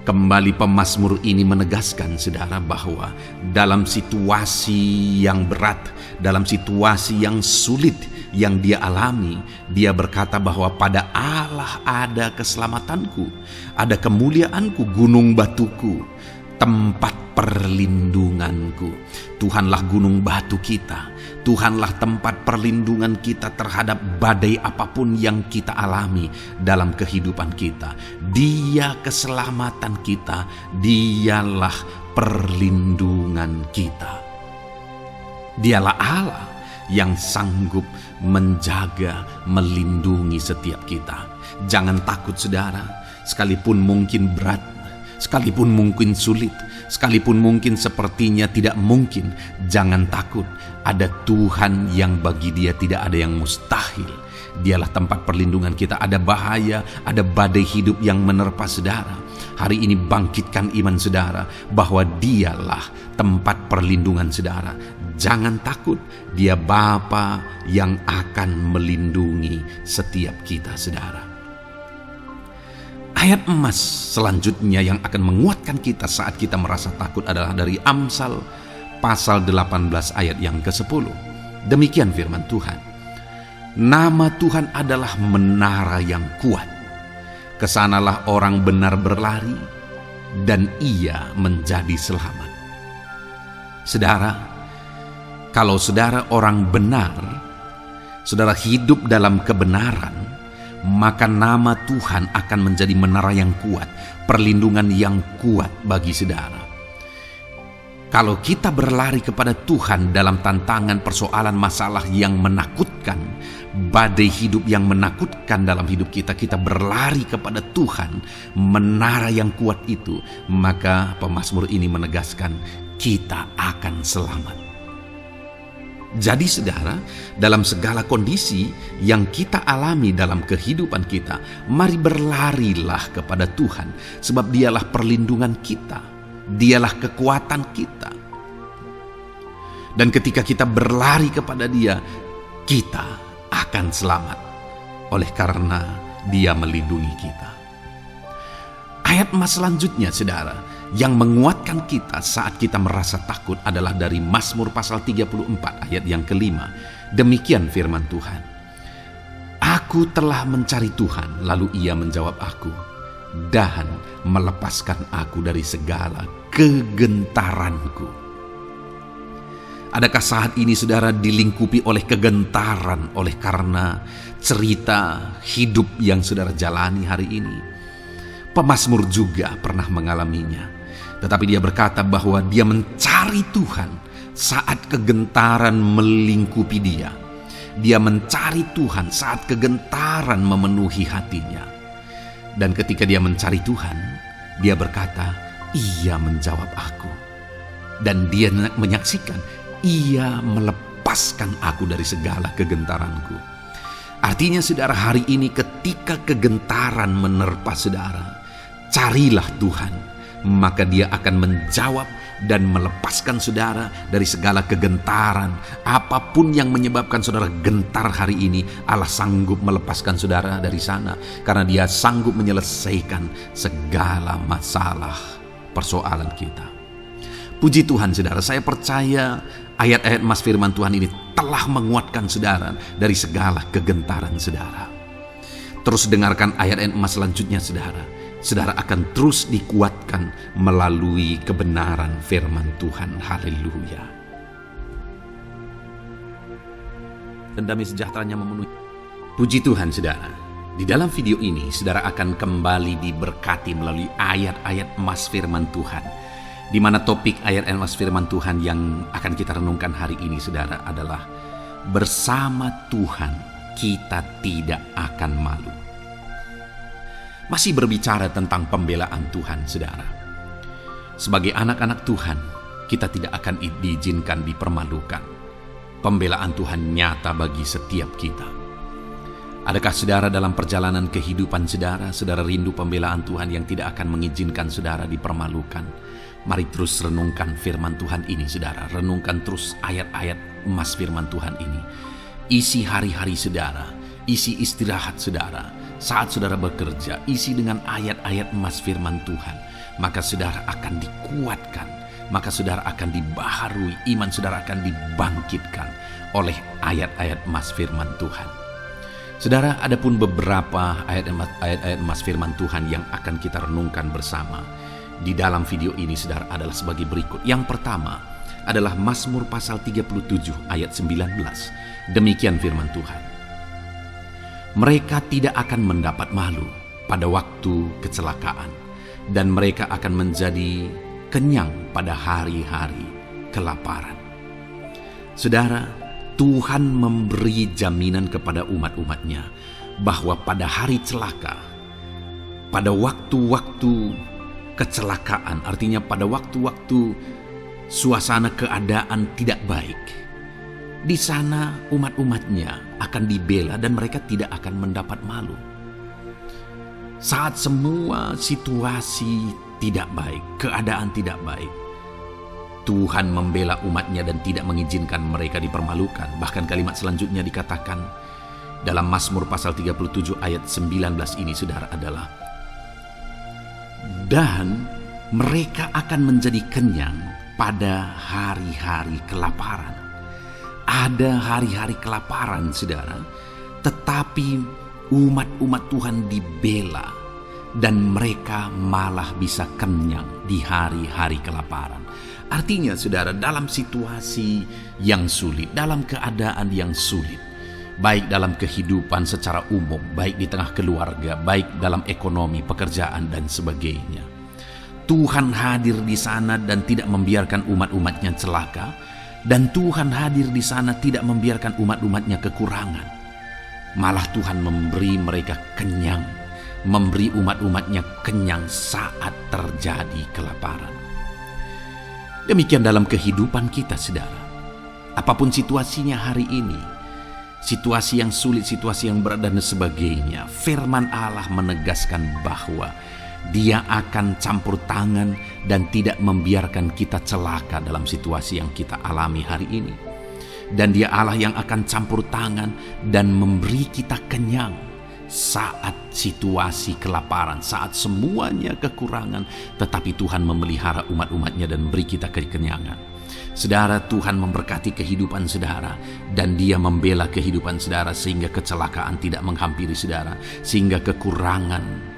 Kembali pemazmur ini menegaskan saudara bahwa dalam situasi yang berat, dalam situasi yang sulit yang dia alami, dia berkata bahwa pada Allah ada keselamatanku, ada kemuliaanku, gunung batuku, tempat perlindunganku. Tuhanlah gunung batu kita, Tuhanlah tempat perlindungan kita terhadap badai apapun yang kita alami dalam kehidupan kita. Dia keselamatan kita, dialah perlindungan kita. Dialah Allah yang sanggup menjaga, melindungi setiap kita. Jangan takut saudara, sekalipun mungkin berat, sekalipun mungkin sulit, sekalipun mungkin sepertinya tidak mungkin, jangan takut. Ada Tuhan yang bagi Dia tidak ada yang mustahil. Dialah tempat perlindungan kita. Ada bahaya, ada badai hidup yang menerpa saudara. Hari ini bangkitkan iman saudara bahwa Dialah tempat perlindungan saudara. Jangan takut, Dia Bapa yang akan melindungi setiap kita saudara. Ayat emas selanjutnya yang akan menguatkan kita saat kita merasa takut adalah dari Amsal pasal 18 ayat yang ke-10. Demikian firman Tuhan. Nama Tuhan adalah menara yang kuat. Kesanalah orang benar berlari dan ia menjadi selamat. Saudara, kalau saudara orang benar, saudara hidup dalam kebenaran, maka nama Tuhan akan menjadi menara yang kuat, perlindungan yang kuat bagi saudara. Kalau kita berlari kepada Tuhan dalam tantangan, persoalan, masalah yang menakutkan, badai hidup yang menakutkan dalam hidup kita, kita berlari kepada Tuhan, menara yang kuat itu, maka pemazmur ini menegaskan kita akan selamat. Jadi saudara, dalam segala kondisi yang kita alami dalam kehidupan kita, mari berlarilah kepada Tuhan, sebab Dialah perlindungan kita. Dialah kekuatan kita. Dan ketika kita berlari kepada Dia, kita akan selamat. Oleh karena Dia melindungi kita. Ayat emas selanjutnya saudara, yang menguatkan kita saat kita merasa takut adalah dari Mazmur pasal 34 ayat yang kelima. Demikian firman Tuhan. Aku telah mencari Tuhan, lalu Ia menjawab aku, dan melepaskan aku dari segala kegentaranku. Adakah saat ini saudara dilingkupi oleh kegentaran oleh karena cerita hidup yang saudara jalani hari ini? Pemazmur juga pernah mengalaminya, tetapi dia berkata bahwa dia mencari Tuhan saat kegentaran melingkupi dia. Dia mencari Tuhan saat kegentaran memenuhi hatinya. Dan ketika dia mencari Tuhan, dia berkata, Ia menjawab aku. Dan dia menyaksikan, Ia melepaskan aku dari segala kegentaranku. Artinya saudara, hari ini ketika kegentaran menerpa saudara, carilah Tuhan, maka Dia akan menjawab dan melepaskan saudara dari segala kegentaran. Apapun yang menyebabkan saudara gentar hari ini, Allah sanggup melepaskan saudara dari sana, karena Dia sanggup menyelesaikan segala masalah persoalan kita. Puji Tuhan saudara, saya percaya ayat-ayat emas firman Tuhan ini telah menguatkan saudara dari segala kegentaran saudara. Terus dengarkan ayat-ayat emas selanjutnya saudara. Saudara akan terus dikuatkan melalui kebenaran firman Tuhan. Haleluya. Dan damai sejahteranya memenuhi. Puji Tuhan saudara. Di dalam video ini saudara akan kembali diberkati melalui ayat-ayat emas firman Tuhan. Di mana topik ayat emas firman Tuhan yang akan kita renungkan hari ini saudara adalah bersama Tuhan kita tidak akan malu. Masih berbicara tentang pembelaan Tuhan saudara. Sebagai anak-anak Tuhan, kita tidak akan diizinkan dipermalukan. Pembelaan Tuhan nyata bagi setiap kita. Adakah saudara dalam perjalanan kehidupan saudara, saudara rindu pembelaan Tuhan yang tidak akan mengizinkan saudara dipermalukan? Mari terus renungkan firman Tuhan ini saudara. Renungkan terus ayat-ayat emas firman Tuhan ini. Isi hari-hari saudara, isi istirahat saudara, saat saudara bekerja, isi dengan ayat-ayat emas firman Tuhan. Maka saudara akan dikuatkan, maka saudara akan dibaharui, iman saudara akan dibangkitkan oleh ayat-ayat emas firman Tuhan. Saudara, ada pun beberapa ayat-ayat emas firman Tuhan yang akan kita renungkan bersama di dalam video ini saudara adalah sebagai berikut. Yang pertama adalah Mazmur pasal 37 ayat 19. Demikian firman Tuhan. Mereka tidak akan mendapat malu pada waktu kecelakaan, dan mereka akan menjadi kenyang pada hari-hari kelaparan. Saudara, Tuhan memberi jaminan kepada umat-umatnya bahwa pada hari celaka, pada waktu-waktu kecelakaan, artinya pada waktu-waktu suasana keadaan tidak baik, di sana umat-umatnya akan dibela dan mereka tidak akan mendapat malu. Saat semua situasi tidak baik, keadaan tidak baik, Tuhan membela umatnya dan tidak mengizinkan mereka dipermalukan. Bahkan kalimat selanjutnya dikatakan dalam Mazmur pasal 37 ayat 19 ini saudara adalah, dan mereka akan menjadi kenyang pada hari-hari kelaparan. Ada hari-hari kelaparan saudara, tetapi umat-umat Tuhan dibela dan mereka malah bisa kenyang di hari-hari kelaparan. Artinya saudara, dalam situasi yang sulit, dalam keadaan yang sulit, baik dalam kehidupan secara umum, baik di tengah keluarga, baik dalam ekonomi, pekerjaan dan sebagainya, Tuhan hadir di sana dan tidak membiarkan umat-umatnya celaka, dan Tuhan hadir di sana tidak membiarkan umat-umatnya kekurangan. Malah Tuhan memberi mereka kenyang, memberi umat-umatnya kenyang saat terjadi kelaparan. Demikian dalam kehidupan kita, saudara. Apapun situasinya hari ini, situasi yang sulit, situasi yang berat dan sebagainya, firman Allah menegaskan bahwa Dia akan campur tangan dan tidak membiarkan kita celaka dalam situasi yang kita alami hari ini. Dan Dia Allah yang akan campur tangan dan memberi kita kenyang saat situasi kelaparan, saat semuanya kekurangan, tetapi Tuhan memelihara umat-umatnya dan beri kita kekenyangan. Saudara, Tuhan memberkati kehidupan saudara, dan Dia membela kehidupan saudara sehingga kecelakaan tidak menghampiri saudara, sehingga kekurangan,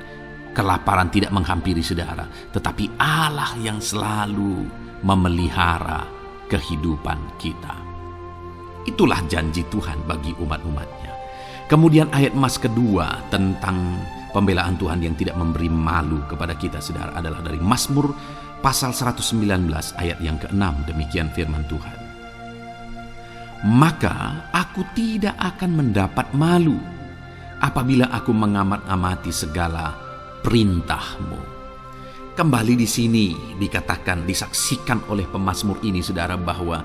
kelaparan tidak menghampiri saudara, tetapi Allah yang selalu memelihara kehidupan kita. Itulah janji Tuhan bagi umat-umatnya. Kemudian ayat emas kedua tentang pembelaan Tuhan yang tidak memberi malu kepada kita, saudara, adalah dari Mazmur pasal 119 ayat yang ke-6. Demikian firman Tuhan. Maka aku tidak akan mendapat malu apabila aku mengamat-amati segala perintah-Mu. Kembali di sini dikatakan, disaksikan oleh pemazmur ini, saudara, bahwa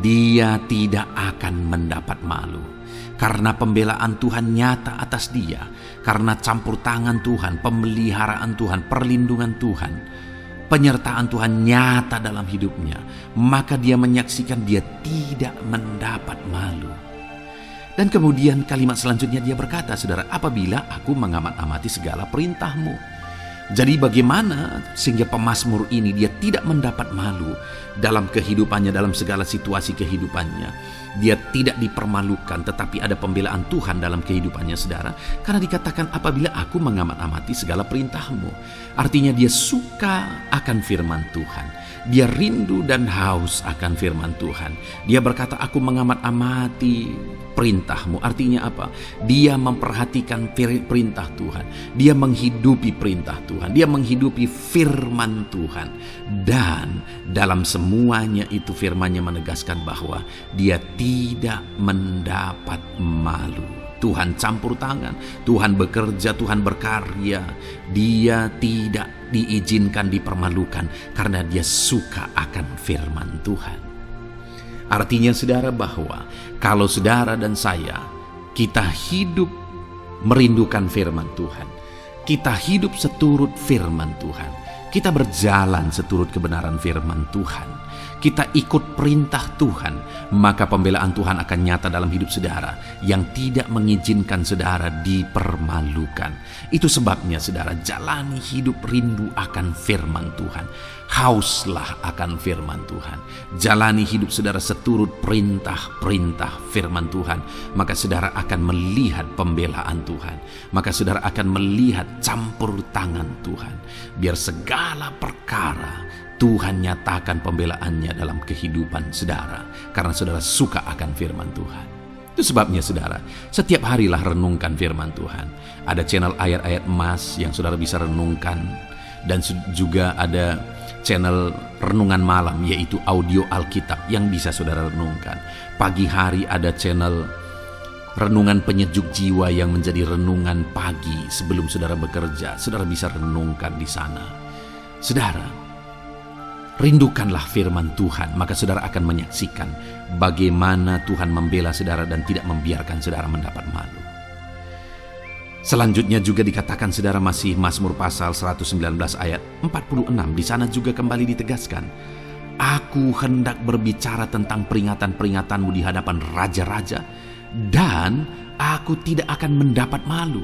dia tidak akan mendapat malu. Karena pembelaan Tuhan nyata atas dia, karena campur tangan Tuhan, pemeliharaan Tuhan, perlindungan Tuhan, penyertaan Tuhan nyata dalam hidupnya, maka dia menyaksikan dia tidak mendapat malu. Dan kemudian kalimat selanjutnya dia berkata, saudara, apabila aku mengamat-amati segala perintah-Mu. Jadi bagaimana sehingga pemazmur ini dia tidak mendapat malu dalam kehidupannya, dalam segala situasi kehidupannya. Dia tidak dipermalukan, tetapi ada pembelaan Tuhan dalam kehidupannya, saudara. Karena dikatakan apabila aku mengamat-amati segala perintah-Mu. Artinya dia suka akan firman Tuhan. Dia rindu dan haus akan firman Tuhan. Dia berkata, aku mengamat-amati perintah-Mu. Artinya apa? Dia memperhatikan perintah Tuhan. Dia menghidupi perintah Tuhan. Dia menghidupi firman Tuhan. Dan dalam semuanya itu firman-Nya menegaskan bahwa dia tidak mendapat malu. Tuhan campur tangan, Tuhan bekerja, Tuhan berkarya. Dia tidak diizinkan dipermalukan karena dia suka akan firman Tuhan. Artinya, saudara, bahwa kalau saudara dan saya, kita hidup merindukan firman Tuhan, kita hidup seturut firman Tuhan, kita berjalan seturut kebenaran firman Tuhan, kita ikut perintah Tuhan, maka pembelaan Tuhan akan nyata dalam hidup saudara yang tidak mengizinkan saudara dipermalukan. Itu sebabnya, saudara, jalani hidup rindu akan firman Tuhan. Hauslah akan firman Tuhan. Jalani hidup saudara seturut perintah-perintah firman Tuhan. Maka saudara akan melihat pembelaan Tuhan. Maka saudara akan melihat campur tangan Tuhan. Biar segala perkara Tuhan nyatakan pembelaannya dalam kehidupan saudara, karena saudara suka akan firman Tuhan. Itu sebabnya, saudara, setiap harilah renungkan firman Tuhan. Ada channel ayat-ayat emas yang saudara bisa renungkan, dan juga ada channel renungan malam, yaitu audio Alkitab yang bisa saudara renungkan. Pagi hari ada channel renungan penyejuk jiwa yang menjadi renungan pagi sebelum saudara bekerja. Saudara bisa renungkan di sana. Saudara, rindukanlah firman Tuhan, maka saudara akan menyaksikan bagaimana Tuhan membela saudara dan tidak membiarkan saudara mendapat malu. Selanjutnya juga dikatakan, saudara, masih Mazmur pasal 119 ayat 46. Di sana juga kembali ditegaskan, aku hendak berbicara tentang peringatan-peringatan-Mu di hadapan raja-raja, dan aku tidak akan mendapat malu.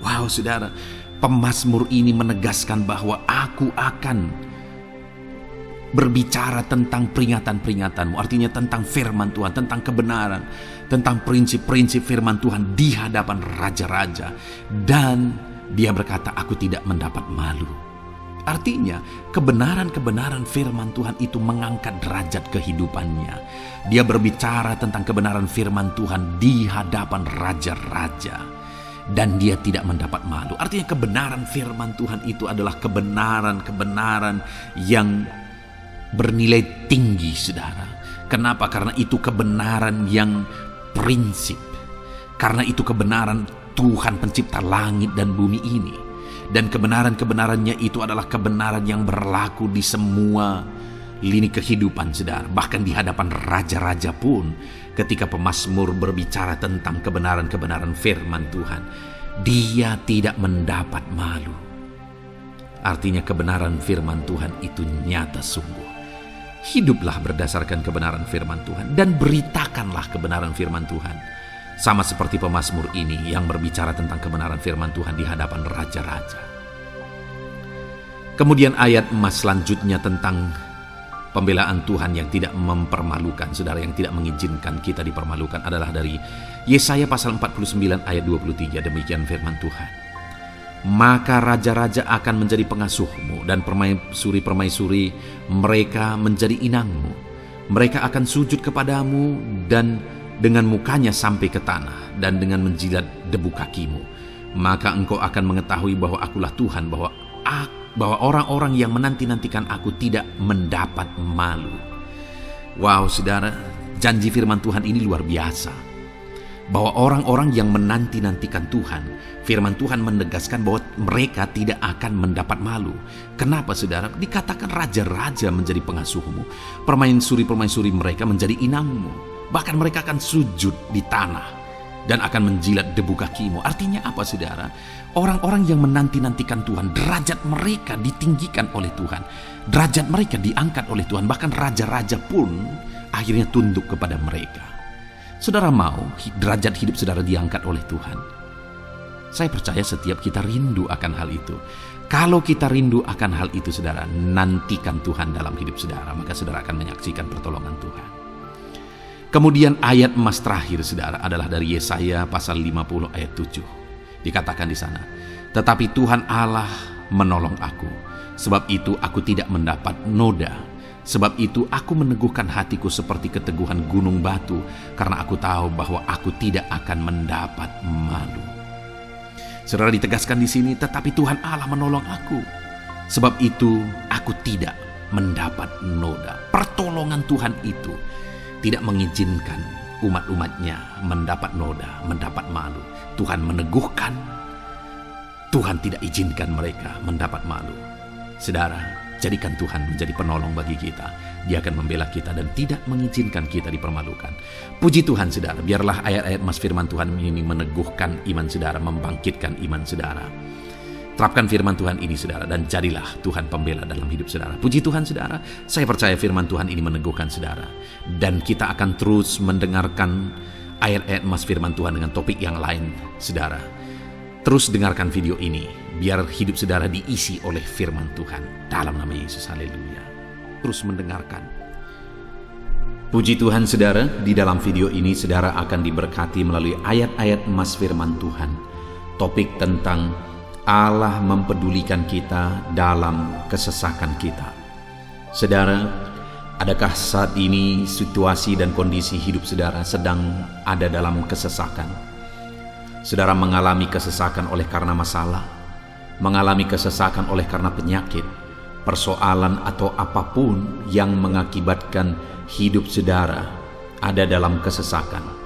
Wow, saudara, pemazmur ini menegaskan bahwa aku akan berbicara tentang peringatan-peringatan-Mu, artinya tentang firman Tuhan, tentang kebenaran, tentang prinsip-prinsip firman Tuhan di hadapan raja-raja. Dan dia berkata, aku tidak mendapat malu. Artinya, kebenaran-kebenaran firman Tuhan itu mengangkat derajat kehidupannya. Dia berbicara tentang kebenaran firman Tuhan di hadapan raja-raja. dan dia tidak mendapat malu. Artinya kebenaran firman Tuhan itu adalah kebenaran yang bernilai tinggi, saudara. Kenapa? Karena itu kebenaran yang prinsip. Karena itu kebenaran Tuhan pencipta langit dan bumi ini. Dan kebenarannya itu adalah kebenaran yang berlaku di semua lini kehidupan, saudara. Bahkan di hadapan raja-raja pun, ketika pemazmur berbicara tentang kebenaran firman Tuhan, dia tidak mendapat malu. Artinya kebenaran firman Tuhan itu nyata sungguh. Hiduplah berdasarkan kebenaran firman Tuhan dan beritakanlah kebenaran firman Tuhan. Sama seperti pemazmur ini yang berbicara tentang kebenaran firman Tuhan di hadapan raja-raja. Kemudian ayat emas selanjutnya tentang pembelaan Tuhan yang tidak mempermalukan, saudara, yang tidak mengizinkan kita dipermalukan adalah dari Yesaya pasal 49 ayat 23. Demikian firman Tuhan. Maka raja-raja akan menjadi pengasuhmu dan permaisuri-permaisuri mereka menjadi inangmu. Mereka akan sujud kepadamu dan dengan mukanya sampai ke tanah dan dengan menjilat debu kakimu. Maka engkau akan mengetahui bahwa akulah Tuhan, bahwa orang-orang yang menanti-nantikan aku tidak mendapat malu. Wow, saudara, janji firman Tuhan ini luar biasa. Bahwa orang-orang yang menanti-nantikan Tuhan, firman Tuhan menegaskan bahwa mereka tidak akan mendapat malu. Kenapa, saudara? Dikatakan raja-raja menjadi pengasuhmu, permaisuri-permaisuri mereka menjadi inangmu. Bahkan mereka akan sujud di tanah dan akan menjilat debu kakimu. Artinya apa, saudara? Orang-orang yang menanti-nantikan Tuhan, derajat mereka ditinggikan oleh Tuhan. Derajat mereka diangkat oleh Tuhan. Bahkan raja-raja pun akhirnya tunduk kepada mereka. Saudara mau derajat hidup saudara diangkat oleh Tuhan? Saya percaya setiap kita rindu akan hal itu. Kalau kita rindu akan hal itu, saudara, nantikan Tuhan dalam hidup saudara, maka saudara akan menyaksikan pertolongan Tuhan. Kemudian ayat emas terakhir, saudara, adalah dari Yesaya pasal 50 ayat 7. Dikatakan di sana, tetapi Tuhan Allah menolong aku, sebab itu aku tidak mendapat noda. Sebab itu aku meneguhkan hatiku seperti keteguhan gunung batu, karena aku tahu bahwa aku tidak akan mendapat malu. Saudara, ditegaskan di sini, tetapi Tuhan Allah menolong aku, sebab itu aku tidak mendapat noda. Pertolongan Tuhan itu tidak mengizinkan umat-umatnya mendapat noda, mendapat malu. Tuhan meneguhkan, Tuhan tidak izinkan mereka mendapat malu. Saudara, jadikan Tuhan menjadi penolong bagi kita. Dia akan membela kita dan tidak mengizinkan kita dipermalukan. Puji Tuhan, saudara, biarlah ayat-ayat emas firman Tuhan ini meneguhkan iman saudara, membangkitkan iman saudara. Terapkan firman Tuhan ini, saudara, dan jadilah Tuhan pembela dalam hidup saudara. Puji Tuhan, saudara, saya percaya firman Tuhan ini meneguhkan saudara. Dan kita akan terus mendengarkan ayat-ayat emas firman Tuhan dengan topik yang lain, saudara. Terus dengarkan video ini, biar hidup saudara diisi oleh firman Tuhan. Dalam nama Yesus, haleluya. Terus mendengarkan. Puji Tuhan, saudara, di dalam video ini saudara akan diberkati melalui ayat-ayat emas firman Tuhan. Topik tentang Allah mempedulikan kita dalam kesesakan kita. Saudara, adakah saat ini situasi dan kondisi hidup saudara sedang ada dalam kesesakan? Saudara mengalami kesesakan oleh karena masalah, mengalami kesesakan oleh karena penyakit, persoalan atau apapun yang mengakibatkan hidup saudara ada dalam kesesakan.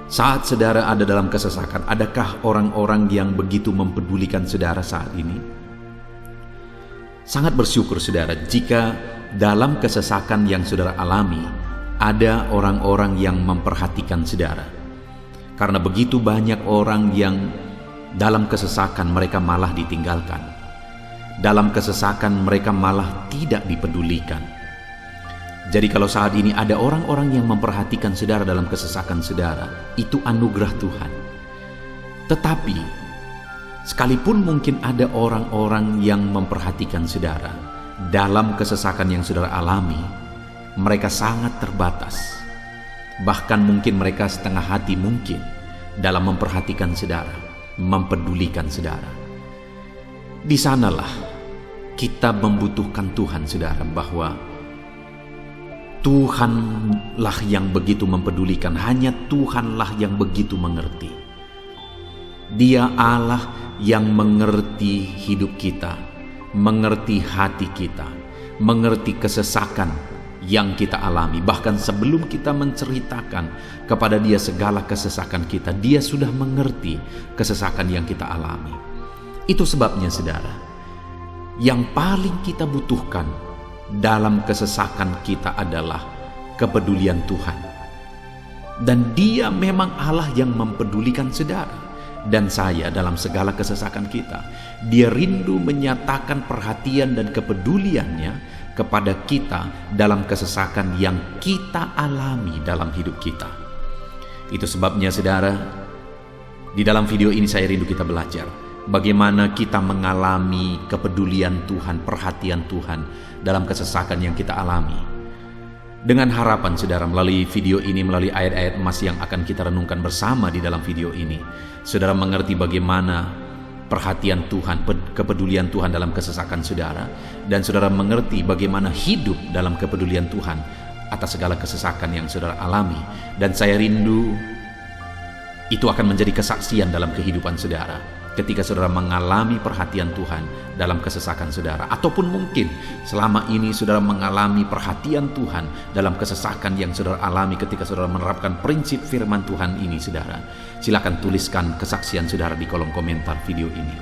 Saat saudara ada dalam kesesakan, adakah orang-orang yang begitu mempedulikan saudara saat ini? Sangat bersyukur, saudara, jika dalam kesesakan yang saudara alami, ada orang-orang yang memperhatikan saudara. Karena begitu banyak orang yang dalam kesesakan mereka malah ditinggalkan. Dalam kesesakan mereka malah tidak dipedulikan. Jadi kalau saat ini ada orang-orang yang memperhatikan saudara dalam kesesakan saudara, itu anugerah Tuhan. Tetapi, sekalipun mungkin ada orang-orang yang memperhatikan saudara dalam kesesakan yang saudara alami, mereka sangat terbatas. Bahkan mungkin mereka setengah hati mungkin dalam memperhatikan saudara, mempedulikan saudara. Di sanalah kita membutuhkan Tuhan, saudara, bahwa Tuhanlah yang begitu mempedulikan, hanya Tuhanlah yang begitu mengerti. Dia Allah yang mengerti hidup kita, mengerti hati kita, mengerti kesesakan yang kita alami. Bahkan sebelum kita menceritakan kepada Dia segala kesesakan kita, Dia sudah mengerti kesesakan yang kita alami. Itu sebabnya saudara, yang paling kita butuhkan dalam kesesakan kita adalah kepedulian Tuhan. Dan Dia memang Allah yang mempedulikan saudara dan saya dalam segala kesesakan kita. Dia rindu menyatakan perhatian dan kepeduliannya kepada kita dalam kesesakan yang kita alami dalam hidup kita. Itu sebabnya saudara, di dalam video ini saya rindu kita belajar bagaimana kita mengalami kepedulian Tuhan, perhatian Tuhan dalam kesesakan yang kita alami. Dengan harapan saudara, melalui video ini, melalui ayat-ayat emas yang akan kita renungkan bersama di dalam video ini, saudara mengerti bagaimana perhatian Tuhan, kepedulian Tuhan dalam kesesakan saudara, dan saudara mengerti bagaimana hidup dalam kepedulian Tuhan atas segala kesesakan yang saudara alami. Dan saya rindu itu akan menjadi kesaksian dalam kehidupan saudara ketika saudara mengalami perhatian Tuhan dalam kesesakan saudara, ataupun mungkin selama ini saudara mengalami perhatian Tuhan dalam kesesakan yang saudara alami ketika saudara menerapkan prinsip firman Tuhan ini. Saudara, silakan tuliskan kesaksian saudara di kolom komentar video ini.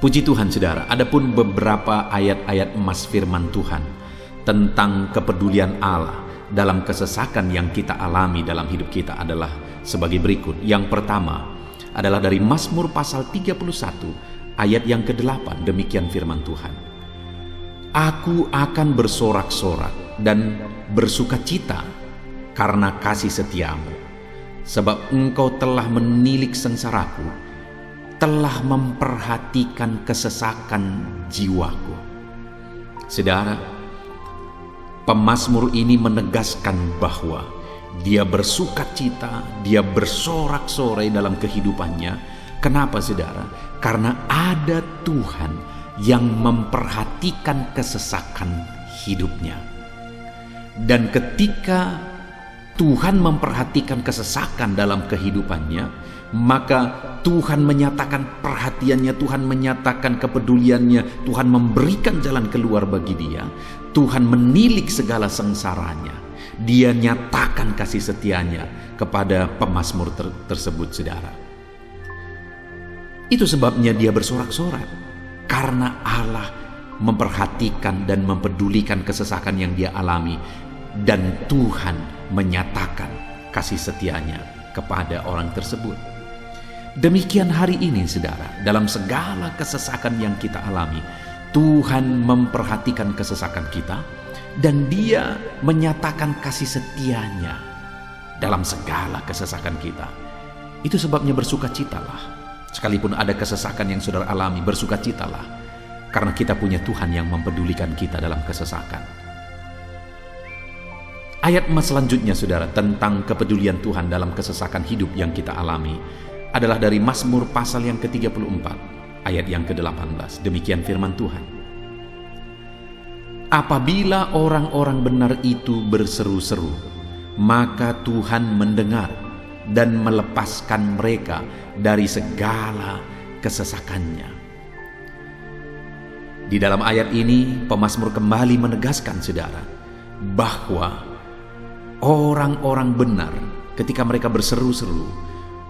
Puji Tuhan saudara, adapun beberapa ayat-ayat emas firman Tuhan tentang kepedulian Allah dalam kesesakan yang kita alami dalam hidup kita adalah sebagai berikut. Yang pertama adalah dari Mazmur pasal 31 ayat yang ke-8. Demikian firman Tuhan. Aku akan bersorak-sorak dan bersukacita karena kasih setiamu, sebab engkau telah menilik sengsaraku, telah memperhatikan kesesakan jiwaku. Saudara, pemazmur ini menegaskan bahwa dia bersukacita, dia bersorak-sorai dalam kehidupannya. Kenapa saudara? Karena ada Tuhan yang memperhatikan kesesakan hidupnya. Dan ketika Tuhan memperhatikan kesesakan dalam kehidupannya, maka Tuhan menyatakan perhatiannya, Tuhan menyatakan kepeduliannya, Tuhan memberikan jalan keluar bagi dia, Tuhan menilik segala sengsaranya. Dia nyatakan kasih setianya kepada pemazmur tersebut saudara. Itu sebabnya dia bersorak-sorak, karena Allah memperhatikan dan mempedulikan kesesakan yang dia alami, dan Tuhan menyatakan kasih setianya kepada orang tersebut. Demikian hari ini saudara, dalam segala kesesakan yang kita alami, Tuhan memperhatikan kesesakan kita, dan Dia menyatakan kasih setianya dalam segala kesesakan kita. Itu sebabnya bersukacitalah. Sekalipun ada kesesakan yang saudara alami, bersukacitalah, karena kita punya Tuhan yang mempedulikan kita dalam kesesakan. Ayat emas selanjutnya saudara, tentang kepedulian Tuhan dalam kesesakan hidup yang kita alami, adalah dari Mazmur pasal yang ke-34 ayat yang ke-18. Demikian firman Tuhan. Apabila orang-orang benar itu berseru-seru, maka Tuhan mendengar dan melepaskan mereka dari segala kesesakannya. Di dalam ayat ini, pemazmur kembali menegaskan saudara, bahwa orang-orang benar ketika mereka berseru-seru,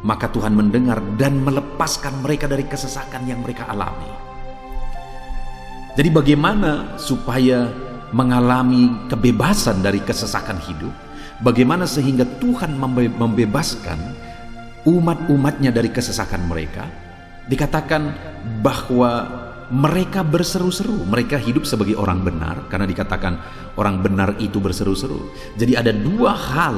maka Tuhan mendengar dan melepaskan mereka dari kesesakan yang mereka alami. Jadi bagaimana supaya mengalami kebebasan dari kesesakan hidup? Bagaimana sehingga Tuhan membebaskan umat-umatnya dari kesesakan mereka? Dikatakan bahwa mereka berseru-seru, mereka hidup sebagai orang benar, karena dikatakan orang benar itu berseru-seru. Jadi ada dua hal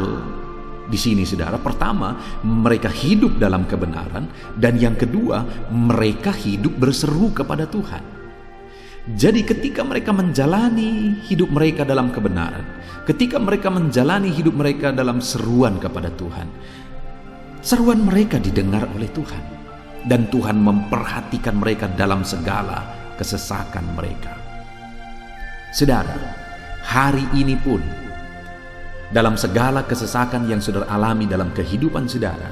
di sini saudara. Pertama, mereka hidup dalam kebenaran, dan yang kedua, mereka hidup berseru kepada Tuhan. Jadi ketika mereka menjalani hidup mereka dalam kebenaran, ketika mereka menjalani hidup mereka dalam seruan kepada Tuhan, seruan mereka didengar oleh Tuhan, dan Tuhan memperhatikan mereka dalam segala kesesakan mereka. Saudara, hari ini pun dalam segala kesesakan yang saudara alami dalam kehidupan saudara,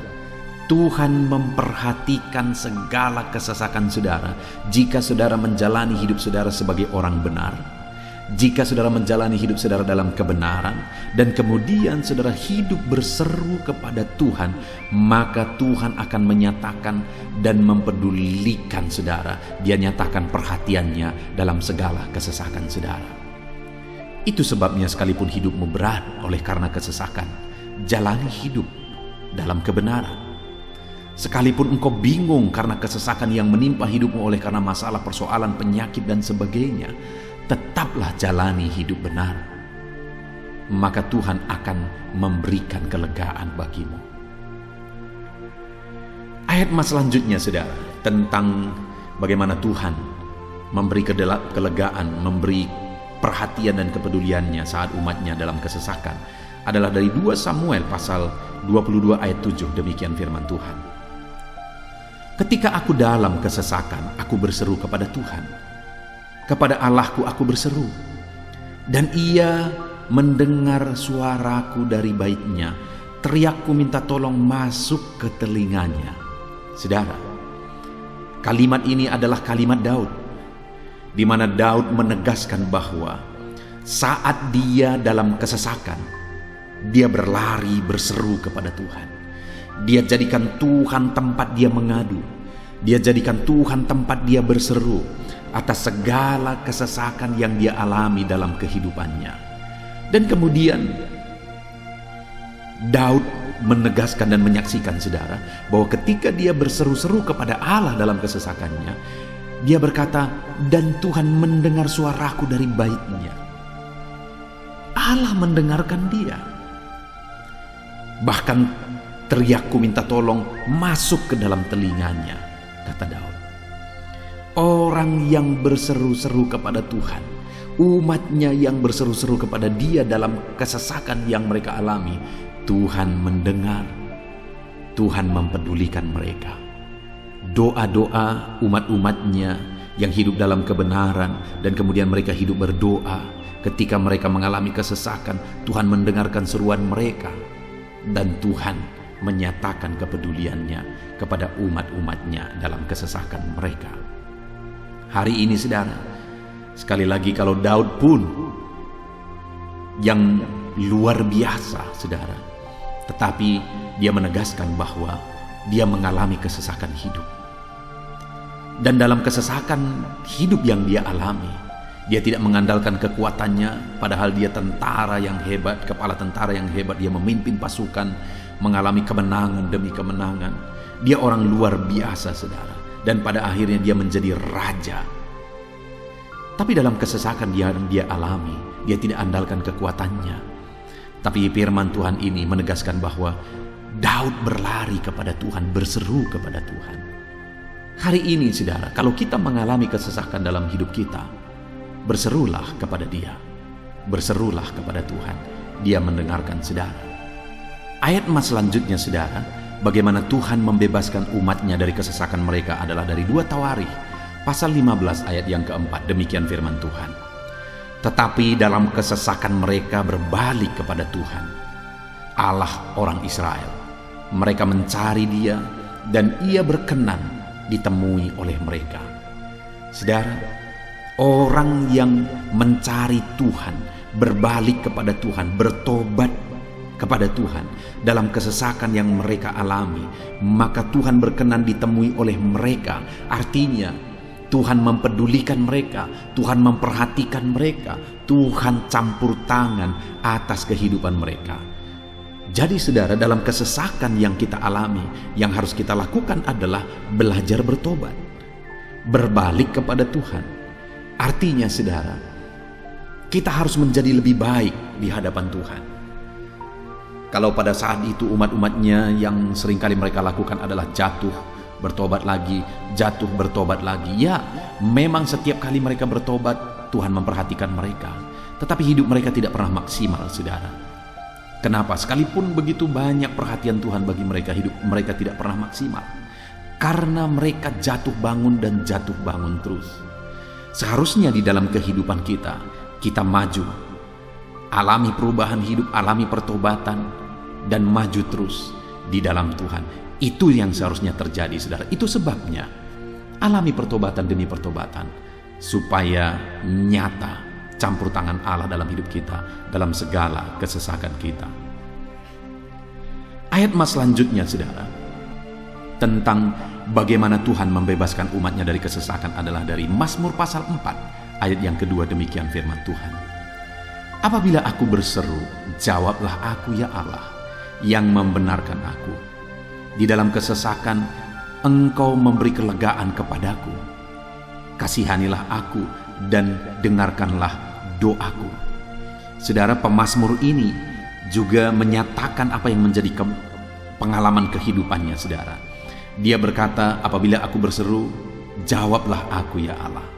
Tuhan memperhatikan segala kesesakan saudara jika saudara menjalani hidup saudara sebagai orang benar, jika saudara menjalani hidup saudara dalam kebenaran, dan kemudian saudara hidup berseru kepada Tuhan, maka Tuhan akan menyatakan dan mempedulikan saudara. Dia nyatakan perhatiannya dalam segala kesesakan saudara. Itu sebabnya sekalipun hidupmu berat oleh karena kesesakan, jalani hidup dalam kebenaran. Sekalipun engkau bingung karena kesesakan yang menimpa hidupmu oleh karena masalah, persoalan, penyakit dan sebagainya, tetaplah jalani hidup benar. Maka Tuhan akan memberikan kelegaan bagimu. Ayat mas selanjutnya saudara, tentang bagaimana Tuhan memberi kelegaan, memberi perhatian dan kepeduliannya saat umatnya dalam kesesakan, adalah dari 2 Samuel pasal 22 ayat 7. Demikian firman Tuhan. Ketika aku dalam kesesakan, aku berseru kepada Tuhan. Kepada Allahku aku berseru, dan Ia mendengar suaraku dari baitnya. Teriakku minta tolong masuk ke telinganya. Saudara, kalimat ini adalah kalimat Daud, di mana Daud menegaskan bahwa saat dia dalam kesesakan, dia berlari berseru kepada Tuhan. Dia jadikan Tuhan tempat dia mengadu. Dia jadikan Tuhan tempat dia berseru atas segala kesesakan yang dia alami dalam kehidupannya. Dan kemudian Daud menegaskan dan menyaksikan saudara bahwa ketika dia berseru-seru kepada Allah dalam kesesakannya, dia berkata, dan Tuhan mendengar suaraku dari baitnya. Allah mendengarkan dia. Bahkan teriakku minta tolong masuk ke dalam telinganya, kata Daud. Orang yang berseru-seru kepada Tuhan, umatnya yang berseru-seru kepada dia dalam kesesakan yang mereka alami, Tuhan mendengar, Tuhan mempedulikan mereka. Doa-doa umat-umatnya yang hidup dalam kebenaran, dan kemudian mereka hidup berdoa ketika mereka mengalami kesesakan, Tuhan mendengarkan seruan mereka, dan Tuhan menyatakan kepeduliannya kepada umat-umatnya dalam kesesakan mereka. Hari ini saudara, sekali lagi kalau Daud pun yang luar biasa saudara, tetapi dia menegaskan bahwa dia mengalami kesesakan hidup. Dan dalam kesesakan hidup yang dia alami, dia tidak mengandalkan kekuatannya, padahal dia tentara yang hebat, kepala tentara yang hebat. Dia memimpin pasukan, mengalami kemenangan demi kemenangan. Dia orang luar biasa saudara, dan pada akhirnya dia menjadi raja. Tapi dalam kesesakan yang dia alami, dia tidak andalkan kekuatannya. Tapi firman Tuhan ini menegaskan bahwa Daud berlari kepada Tuhan, berseru kepada Tuhan. Hari ini saudara, kalau kita mengalami kesesakan dalam hidup kita, berserulah kepada Dia, berserulah kepada Tuhan. Dia mendengarkan saudara. Ayat mas selanjutnya saudara, bagaimana Tuhan membebaskan umatnya dari kesesakan mereka adalah dari 2 Tawarikh pasal 15 ayat yang keempat. Demikian firman Tuhan. Tetapi dalam kesesakan mereka berbalik kepada Tuhan, Allah orang Israel. Mereka mencari Dia, dan Ia berkenan ditemui oleh mereka. Saudara, orang yang mencari Tuhan, berbalik kepada Tuhan, bertobat kepada Tuhan dalam kesesakan yang mereka alami, maka Tuhan berkenan ditemui oleh mereka. Artinya Tuhan mempedulikan mereka, Tuhan memperhatikan mereka, Tuhan campur tangan atas kehidupan mereka. Jadi saudara, dalam kesesakan yang kita alami, yang harus kita lakukan adalah belajar bertobat, berbalik kepada Tuhan. Artinya saudara, kita harus menjadi lebih baik di hadapan Tuhan. Kalau pada saat itu umat-umatnya yang seringkali mereka lakukan adalah jatuh, bertobat lagi, jatuh, bertobat lagi. Ya, memang setiap kali mereka bertobat, Tuhan memperhatikan mereka. Tetapi hidup mereka tidak pernah maksimal, saudara. Kenapa? Sekalipun begitu banyak perhatian Tuhan bagi mereka, hidup mereka tidak pernah maksimal. Karena mereka jatuh bangun dan jatuh bangun terus. Seharusnya di dalam kehidupan kita, kita maju, alami perubahan hidup, alami pertobatan, dan maju terus di dalam Tuhan. Itu yang seharusnya terjadi, saudara. Itu sebabnya alami pertobatan demi pertobatan, supaya nyata campur tangan Allah dalam hidup kita, dalam segala kesesakan kita. Ayat mas selanjutnya, saudara, tentang bagaimana Tuhan membebaskan umatnya dari kesesakan adalah dari Mazmur pasal 4 ayat yang kedua. Demikian firman Tuhan, apabila aku berseru, jawablah aku ya Allah, yang membenarkan aku. Di dalam kesesakan Engkau memberi kelegaan kepadaku. Kasihanilah aku dan dengarkanlah doaku. Saudara, pemazmur ini juga menyatakan apa yang menjadi pengalaman kehidupannya, saudara. Dia berkata, apabila aku berseru, jawablah aku ya Allah.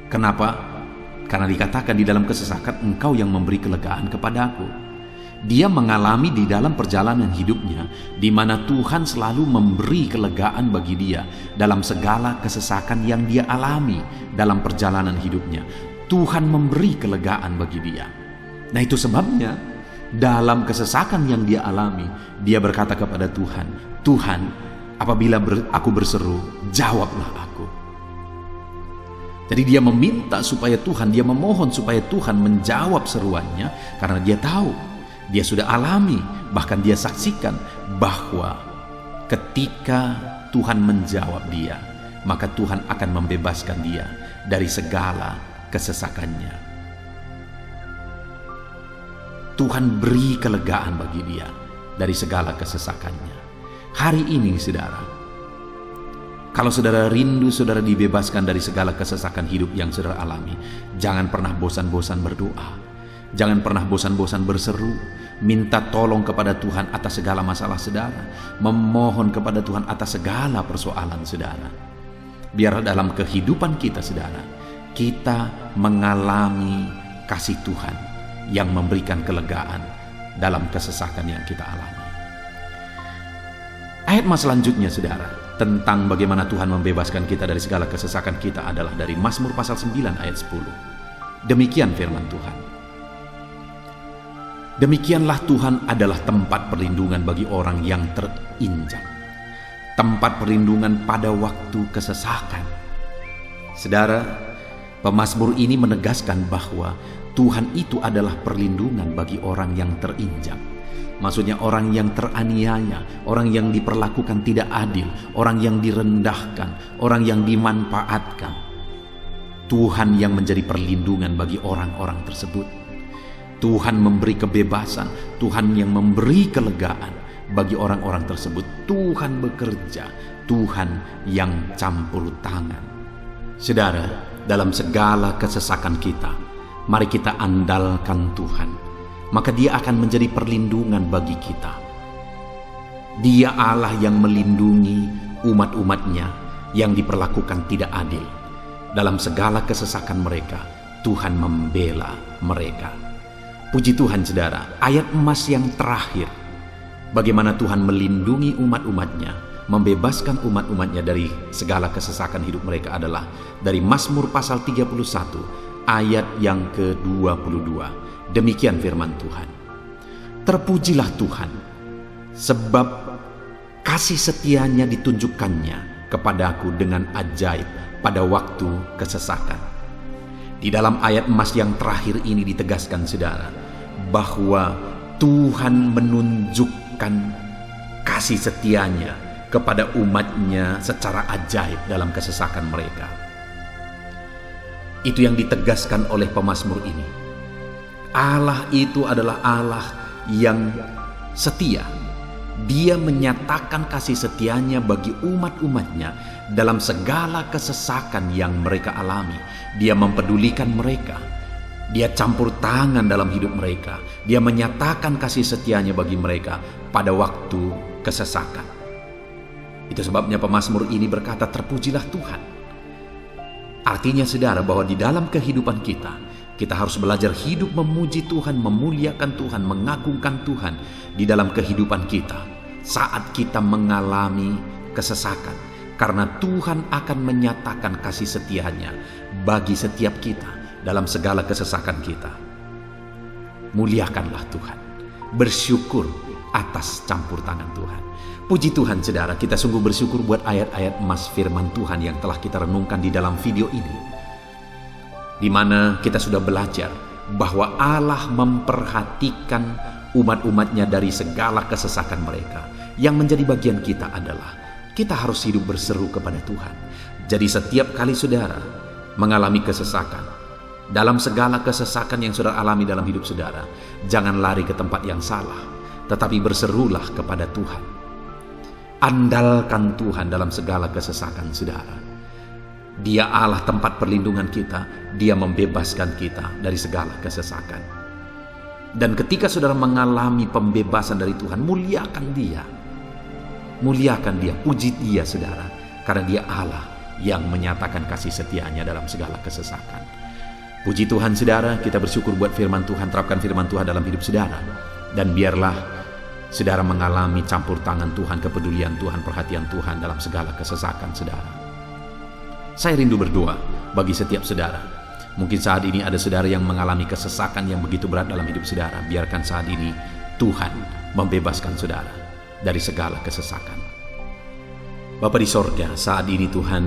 Kenapa? Karena dikatakan di dalam kesesakan Engkau yang memberi kelegaan kepadaku. Dia mengalami di dalam perjalanan hidupnya, di mana Tuhan selalu memberi kelegaan bagi dia dalam segala kesesakan yang dia alami dalam perjalanan hidupnya. Tuhan memberi kelegaan bagi dia. Nah, itu sebabnya dalam kesesakan yang dia alami, dia berkata kepada Tuhan, Tuhan, apabila aku berseru, jawablah aku. Jadi dia meminta supaya Tuhan, dia memohon supaya Tuhan menjawab seruannya, karena dia tahu, dia sudah alami, bahkan dia saksikan bahwa ketika Tuhan menjawab dia, maka Tuhan akan membebaskan dia dari segala kesesakannya. Tuhan beri kelegaan bagi dia dari segala kesesakannya. Hari ini, saudara, kalau saudara rindu saudara dibebaskan dari segala kesesakan hidup yang saudara alami, jangan pernah bosan-bosan berdoa. Jangan pernah bosan-bosan berseru, minta tolong kepada Tuhan atas segala masalah saudara, memohon kepada Tuhan atas segala persoalan saudara. Biar dalam kehidupan kita, saudara, kita mengalami kasih Tuhan yang memberikan kelegaan dalam kesesakan yang kita alami. Ayat mas selanjutnya, saudara, tentang bagaimana Tuhan membebaskan kita dari segala kesesakan kita adalah dari Mazmur pasal 9 ayat 10. Demikian firman Tuhan, demikianlah Tuhan adalah tempat perlindungan bagi orang yang terinjak, tempat perlindungan pada waktu kesesakan. Saudara, pemazmur ini menegaskan bahwa Tuhan itu adalah perlindungan bagi orang yang terinjak. Maksudnya orang yang teraniaya, orang yang diperlakukan tidak adil, orang yang direndahkan, orang yang dimanfaatkan. Tuhan yang menjadi perlindungan bagi orang-orang tersebut. Tuhan memberi kebebasan, Tuhan yang memberi kelegaan bagi orang-orang tersebut. Tuhan bekerja, Tuhan yang campur tangan. Saudara, dalam segala kesesakan kita, mari kita andalkan Tuhan. Maka Dia akan menjadi perlindungan bagi kita. Dia Allah yang melindungi umat-umatnya yang diperlakukan tidak adil. Dalam segala kesesakan mereka, Tuhan membela mereka. Puji Tuhan, saudara, ayat emas yang terakhir, bagaimana Tuhan melindungi umat-umatnya, membebaskan umat-umatnya dari segala kesesakan hidup mereka adalah dari Mazmur pasal 31 ayat yang ke-22. Demikian firman Tuhan, terpujilah Tuhan, sebab kasih setianya ditunjukkannya kepadaku dengan ajaib pada waktu kesesakan. Di dalam ayat emas yang terakhir ini ditegaskan, saudara, bahwa Tuhan menunjukkan kasih setianya kepada umatnya secara ajaib dalam kesesakan mereka. Itu yang ditegaskan oleh pemazmur ini. Allah itu adalah Allah yang setia. Dia menyatakan kasih setianya bagi umat-umatnya dalam segala kesesakan yang mereka alami. Dia mempedulikan mereka. Dia campur tangan dalam hidup mereka. Dia menyatakan kasih setianya bagi mereka pada waktu kesesakan. Itu sebabnya pemazmur ini berkata, terpujilah Tuhan. Artinya, saudara, bahwa di dalam kehidupan kita harus belajar hidup memuji Tuhan, memuliakan Tuhan, mengagungkan Tuhan di dalam kehidupan kita saat kita mengalami kesesakan. Karena Tuhan akan menyatakan kasih setianya bagi setiap kita dalam segala kesesakan kita. Muliakanlah Tuhan, bersyukur atas campur tangan Tuhan. Puji Tuhan saudara, kita sungguh bersyukur buat ayat-ayat emas firman Tuhan yang telah kita renungkan di dalam video ini, di mana kita sudah belajar bahwa Allah memperhatikan umat-umatnya dari segala kesesakan mereka. Yang menjadi bagian kita adalah kita harus hidup berseru kepada Tuhan. Jadi setiap kali saudara mengalami kesesakan, dalam segala kesesakan yang saudara alami dalam hidup saudara, jangan lari ke tempat yang salah, tetapi berserulah kepada Tuhan. Andalkan Tuhan dalam segala kesesakan saudara. Dia Allah tempat perlindungan kita, Dia membebaskan kita dari segala kesesakan. Dan ketika saudara mengalami pembebasan dari Tuhan, muliakan Dia. Muliakan Dia, puji Dia saudara, karena Dia Allah yang menyatakan kasih setianya dalam segala kesesakan. Puji Tuhan saudara, kita bersyukur buat firman Tuhan. Terapkan firman Tuhan dalam hidup saudara, dan biarlah saudara mengalami campur tangan Tuhan, kepedulian Tuhan, perhatian Tuhan dalam segala kesesakan saudara. Saya rindu berdoa bagi setiap saudara. Mungkin saat ini ada saudara yang mengalami kesesakan yang begitu berat dalam hidup saudara. Biarkan saat ini Tuhan membebaskan saudara dari segala kesesakan. Bapa di sorga, saat ini Tuhan,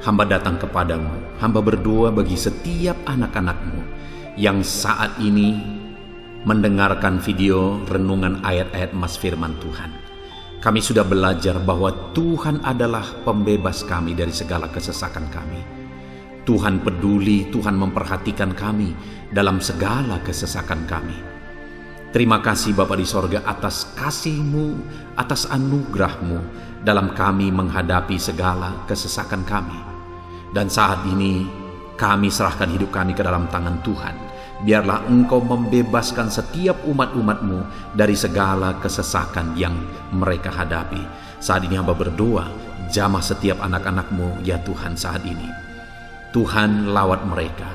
hamba datang kepadamu. Hamba berdoa bagi setiap anak-anakmu yang saat ini mendengarkan video renungan ayat-ayat emas firman Tuhan. Kami sudah belajar bahwa Tuhan adalah pembebas kami dari segala kesesakan kami. Tuhan peduli, Tuhan memperhatikan kami dalam segala kesesakan kami. Terima kasih Bapa di sorga atas kasih-Mu, atas anugerah-Mu dalam kami menghadapi segala kesesakan kami. Dan saat ini kami serahkan hidup kami ke dalam tangan Tuhan. Biarlah Engkau membebaskan setiap umat-umat-Mu dari segala kesesakan yang mereka hadapi. Saat ini hamba berdoa, jamah setiap anak-anak-Mu ya Tuhan saat ini. Tuhan lawat mereka,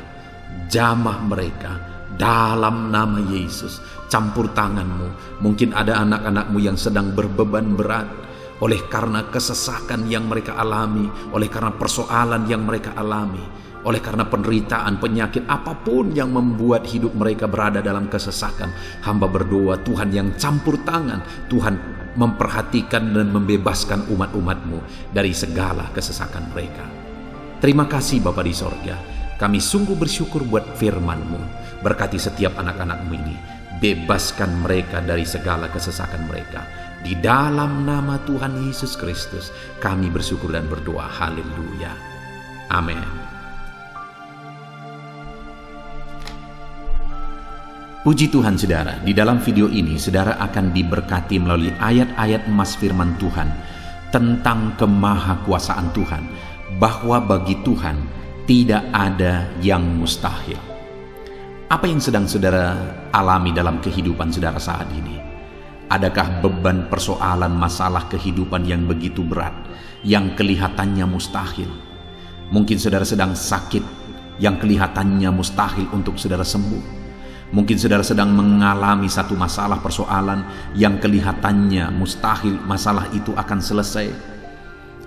jamah mereka dalam nama Yesus. Campur tangan-Mu. Mungkin ada anak-anak-Mu yang sedang berbeban berat oleh karena kesesakan yang mereka alami, oleh karena persoalan yang mereka alami, oleh karena penderitaan, penyakit, apapun yang membuat hidup mereka berada dalam kesesakan. Hamba berdoa Tuhan yang campur tangan, Tuhan memperhatikan dan membebaskan umat-umat-Mu dari segala kesesakan mereka. Terima kasih Bapa di sorga. Kami sungguh bersyukur buat firman-Mu. Berkati setiap anak-anak-Mu ini. Bebaskan mereka dari segala kesesakan mereka. Di dalam nama Tuhan Yesus Kristus kami bersyukur dan berdoa. Haleluya. Amin. Puji Tuhan saudara, di dalam video ini saudara akan diberkati melalui ayat-ayat emas firman Tuhan tentang kemahakuasaan Tuhan, bahwa bagi Tuhan tidak ada yang mustahil. Apa yang sedang saudara alami dalam kehidupan saudara saat ini? Adakah beban, persoalan, masalah kehidupan yang begitu berat, yang kelihatannya mustahil? Mungkin saudara sedang sakit, yang kelihatannya mustahil untuk saudara sembuh. Mungkin saudara sedang mengalami satu masalah, persoalan, yang kelihatannya mustahil masalah itu akan selesai.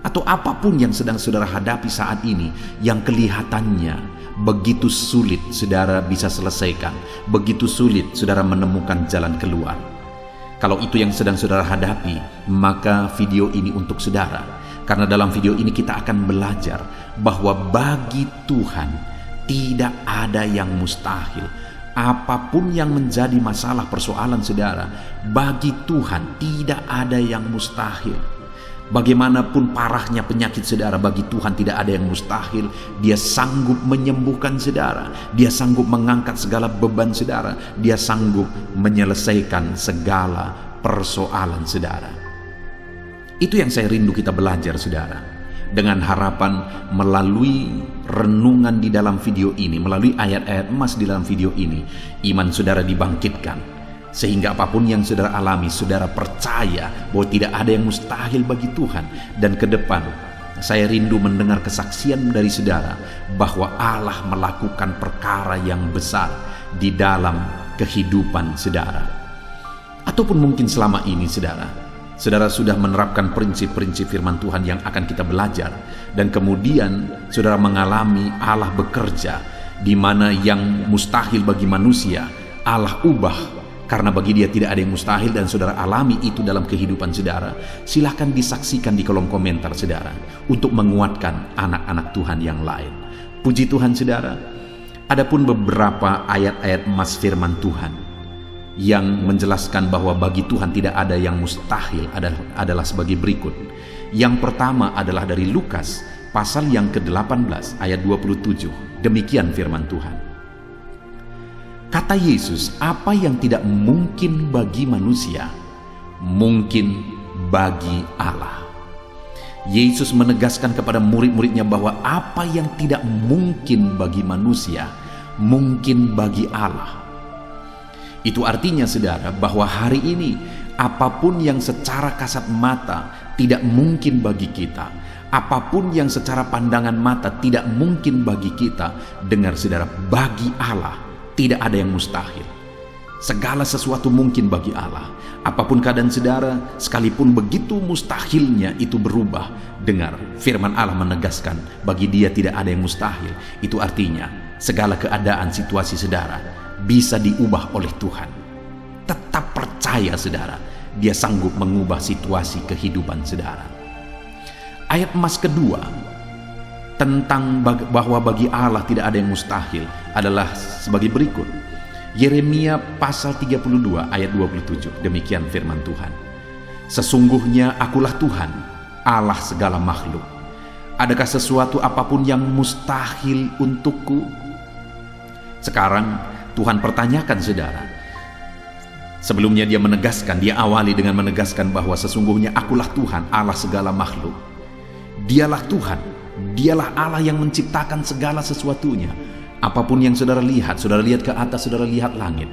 Atau apapun yang sedang saudara hadapi saat ini, yang kelihatannya begitu sulit saudara bisa selesaikan, begitu sulit saudara menemukan jalan keluar. Kalau itu yang sedang saudara hadapi, maka video ini untuk saudara. Karena dalam video ini kita akan belajar bahwa bagi Tuhan tidak ada yang mustahil. Apapun yang menjadi masalah persoalan saudara, bagi Tuhan tidak ada yang mustahil. Bagaimanapun parahnya penyakit saudara, bagi Tuhan tidak ada yang mustahil. Dia sanggup menyembuhkan saudara, Dia sanggup mengangkat segala beban saudara, Dia sanggup menyelesaikan segala persoalan saudara. Itu yang saya rindu kita belajar saudara. Dengan harapan melalui renungan di dalam video ini, melalui ayat-ayat emas di dalam video ini, iman saudara dibangkitkan. Sehingga apapun yang saudara alami, saudara percaya bahwa tidak ada yang mustahil bagi Tuhan. Dan ke depan, saya rindu mendengar kesaksian dari saudara bahwa Allah melakukan perkara yang besar di dalam kehidupan saudara. Ataupun mungkin selama ini saudara sudah menerapkan prinsip-prinsip firman Tuhan yang akan kita belajar. Dan kemudian saudara mengalami Allah bekerja, di mana yang mustahil bagi manusia, Allah ubah Karena bagi Dia tidak ada yang mustahil dan saudara alami itu dalam kehidupan saudara. Silahkan disaksikan di kolom komentar saudara untuk menguatkan anak-anak Tuhan yang lain. Puji Tuhan saudara. Adapun beberapa ayat-ayat emas firman Tuhan yang menjelaskan bahwa bagi Tuhan tidak ada yang mustahil adalah sebagai berikut. Yang pertama adalah dari Lukas pasal yang ke-18 ayat 27. Demikian firman Tuhan. Kata Yesus, apa yang tidak mungkin bagi manusia, mungkin bagi Allah. Yesus menegaskan kepada murid-muridnya bahwa apa yang tidak mungkin bagi manusia, mungkin bagi Allah. Itu artinya saudara bahwa hari ini apapun yang secara kasat mata tidak mungkin bagi kita, apapun yang secara pandangan mata tidak mungkin bagi kita, dengar saudara, bagi Allah tidak ada yang mustahil. Segala sesuatu mungkin bagi Allah. Apapun keadaan saudara, sekalipun begitu mustahilnya itu berubah. Dengar, firman Allah menegaskan bagi Dia tidak ada yang mustahil. Itu artinya segala keadaan situasi saudara bisa diubah oleh Tuhan. Tetap percaya saudara, Dia sanggup mengubah situasi kehidupan saudara. Ayat emas kedua tentang bahwa bagi Allah tidak ada yang mustahil adalah sebagai berikut. Yeremia pasal 32 ayat 27. Demikian firman Tuhan. Sesungguhnya akulah Tuhan, Allah segala makhluk. Adakah sesuatu apapun yang mustahil untukku? Sekarang Tuhan pertanyakan saudara. Sebelumnya Dia menegaskan, Dia awali dengan menegaskan bahwa sesungguhnya akulah Tuhan, Allah segala makhluk. Dialah Tuhan, Dialah Allah yang menciptakan segala sesuatunya. Apapun yang saudara lihat ke atas, saudara lihat langit,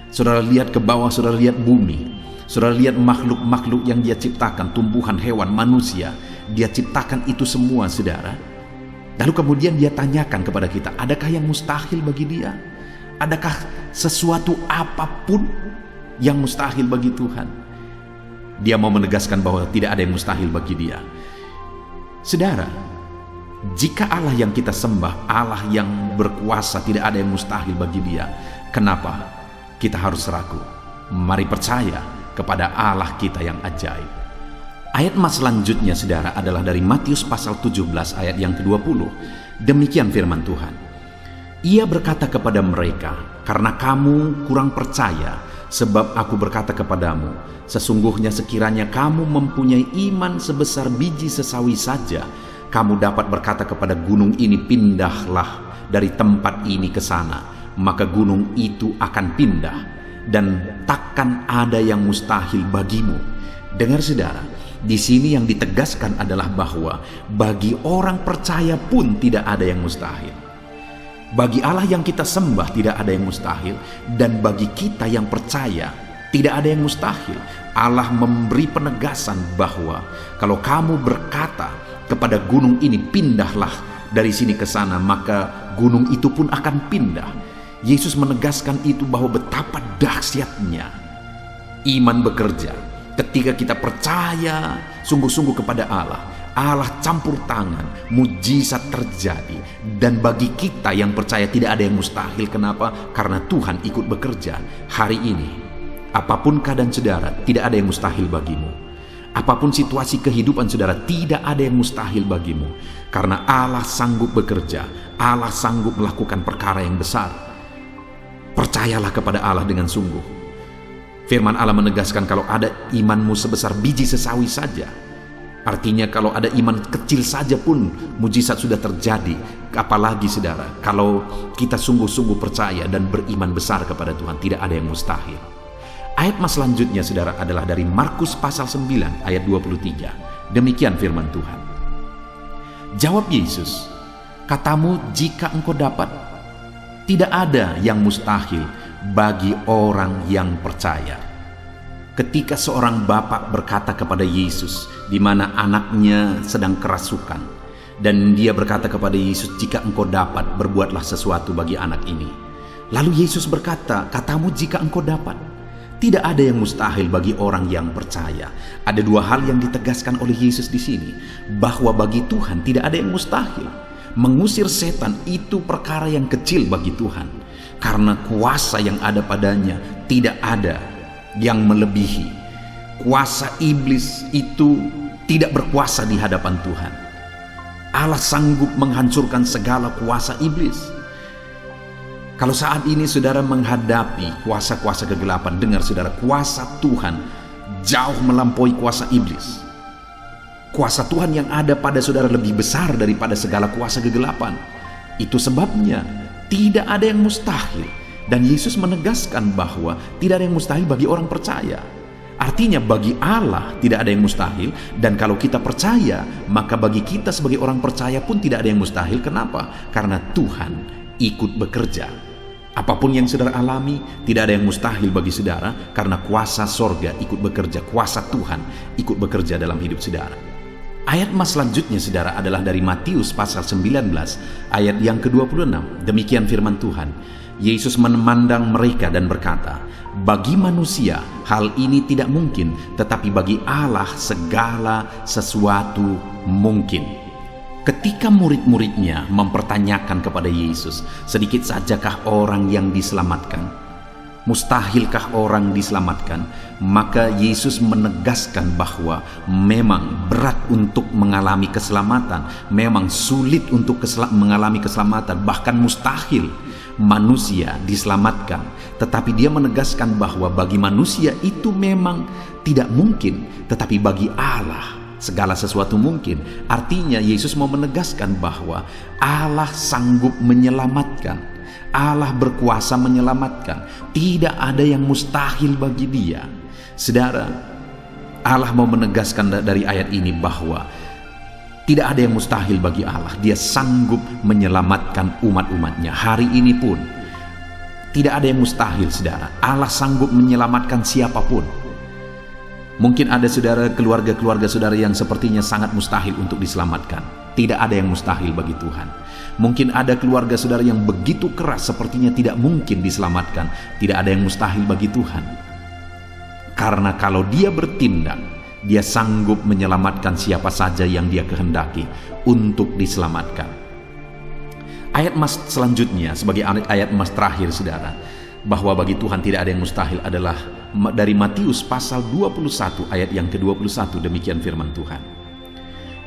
saudara lihat ke bawah, saudara lihat bumi, saudara lihat makhluk-makhluk yang Dia ciptakan, tumbuhan, hewan, manusia, Dia ciptakan itu semua saudara. Lalu kemudian Dia tanyakan kepada kita, adakah yang mustahil bagi Dia? Adakah sesuatu apapun yang mustahil bagi Tuhan? Dia mau menegaskan bahwa tidak ada yang mustahil bagi Dia. Saudara, jika Allah yang kita sembah, Allah yang berkuasa, tidak ada yang mustahil bagi Dia, kenapa kita harus ragu? Mari percaya kepada Allah kita yang ajaib. Ayat emas selanjutnya saudara adalah dari Matius pasal 17 ayat yang ke-20. Demikian firman Tuhan. Ia berkata kepada mereka, karena kamu kurang percaya, sebab aku berkata kepadamu, sesungguhnya sekiranya kamu mempunyai iman sebesar biji sesawi saja, kamu dapat berkata kepada gunung ini, pindahlah dari tempat ini ke sana, maka gunung itu akan pindah, dan takkan ada yang mustahil bagimu. Dengar saudara, di sini yang ditegaskan adalah bahwa bagi orang percaya pun tidak ada yang mustahil. Bagi Allah yang kita sembah tidak ada yang mustahil, dan bagi kita yang percaya tidak ada yang mustahil. Allah memberi penegasan bahwa kalau kamu berkata kepada gunung ini, pindahlah dari sini ke sana, maka gunung itu pun akan pindah. Yesus menegaskan itu bahwa betapa dahsyatnya iman bekerja. Ketika kita percaya sungguh-sungguh kepada Allah, Allah campur tangan, mujizat terjadi. Dan bagi kita yang percaya tidak ada yang mustahil. Kenapa? Karena Tuhan ikut bekerja. Hari ini, apapun keadaan saudara, tidak ada yang mustahil bagimu. Apapun situasi kehidupan saudara, tidak ada yang mustahil bagimu. Karena Allah sanggup bekerja, Allah sanggup melakukan perkara yang besar. Percayalah kepada Allah dengan sungguh. Firman Allah menegaskan kalau ada imanmu sebesar biji sesawi saja, artinya kalau ada iman kecil saja pun mujizat sudah terjadi. Apalagi saudara, kalau kita sungguh-sungguh percaya dan beriman besar kepada Tuhan, tidak ada yang mustahil. Ayat mas selanjutnya saudara adalah dari Markus pasal 9 ayat 23. Demikian firman Tuhan. Jawab Yesus, katamu jika engkau dapat, tidak ada yang mustahil bagi orang yang percaya. Ketika seorang bapak berkata kepada Yesus, di mana anaknya sedang kerasukan, dan dia berkata kepada Yesus, jika engkau dapat, berbuatlah sesuatu bagi anak ini. Lalu Yesus berkata, katamu jika engkau dapat. Tidak ada yang mustahil bagi orang yang percaya. Ada dua hal yang ditegaskan oleh Yesus di sini, bahwa bagi Tuhan tidak ada yang mustahil. Mengusir setan itu perkara yang kecil bagi Tuhan. karena kuasa yang ada padanya tidak ada yang melebihi. Kuasa iblis itu tidak berkuasa di hadapan Tuhan. Allah sanggup menghancurkan segala kuasa iblis. Kalau saat ini saudara menghadapi kuasa-kuasa kegelapan, dengar saudara, kuasa Tuhan jauh melampaui kuasa iblis. Kuasa Tuhan yang ada pada saudara lebih besar daripada segala kuasa kegelapan. Itu sebabnya tidak ada yang mustahil. Dan Yesus menegaskan bahwa tidak ada yang mustahil bagi orang percaya. Artinya bagi Allah tidak ada yang mustahil, dan kalau kita percaya, maka bagi kita sebagai orang percaya pun tidak ada yang mustahil. Kenapa? Karena Tuhan ikut bekerja. Apapun yang saudara alami, tidak ada yang mustahil bagi saudara, karena kuasa sorga ikut bekerja, kuasa Tuhan ikut bekerja dalam hidup saudara. Ayat mas selanjutnya saudara adalah dari Matius pasal 19 ayat yang ke-26. Demikian firman Tuhan. Yesus memandang mereka dan berkata, bagi manusia hal ini tidak mungkin, tetapi bagi Allah segala sesuatu mungkin. Ketika murid-muridnya mempertanyakan kepada Yesus, sedikit sajakah orang yang diselamatkan? Mustahilkah orang diselamatkan? Maka Yesus menegaskan bahwa memang berat untuk mengalami keselamatan, memang sulit untuk mengalami keselamatan, bahkan mustahil manusia diselamatkan. Tetapi dia menegaskan bahwa bagi manusia itu memang tidak mungkin, tetapi bagi Allah segala sesuatu mungkin. Artinya Yesus mau menegaskan bahwa Allah sanggup menyelamatkan. Allah berkuasa menyelamatkan. Tidak ada yang mustahil bagi Dia. Saudara, Allah mau menegaskan dari ayat ini bahwa tidak ada yang mustahil bagi Allah. Dia sanggup menyelamatkan umat-umatnya. Hari ini pun tidak ada yang mustahil, saudara. Allah sanggup menyelamatkan siapapun. Mungkin ada saudara, keluarga-keluarga saudara yang sepertinya sangat mustahil untuk diselamatkan. Tidak ada yang mustahil bagi Tuhan. Mungkin ada keluarga saudara yang begitu keras, sepertinya tidak mungkin diselamatkan. Tidak ada yang mustahil bagi Tuhan. Karena kalau Dia bertindak, Dia sanggup menyelamatkan siapa saja yang Dia kehendaki untuk diselamatkan. Ayat mas selanjutnya sebagai ayat mas terakhir saudara, bahwa bagi Tuhan tidak ada yang mustahil adalah dari Matius pasal 21 ayat yang ke-21. Demikian firman Tuhan.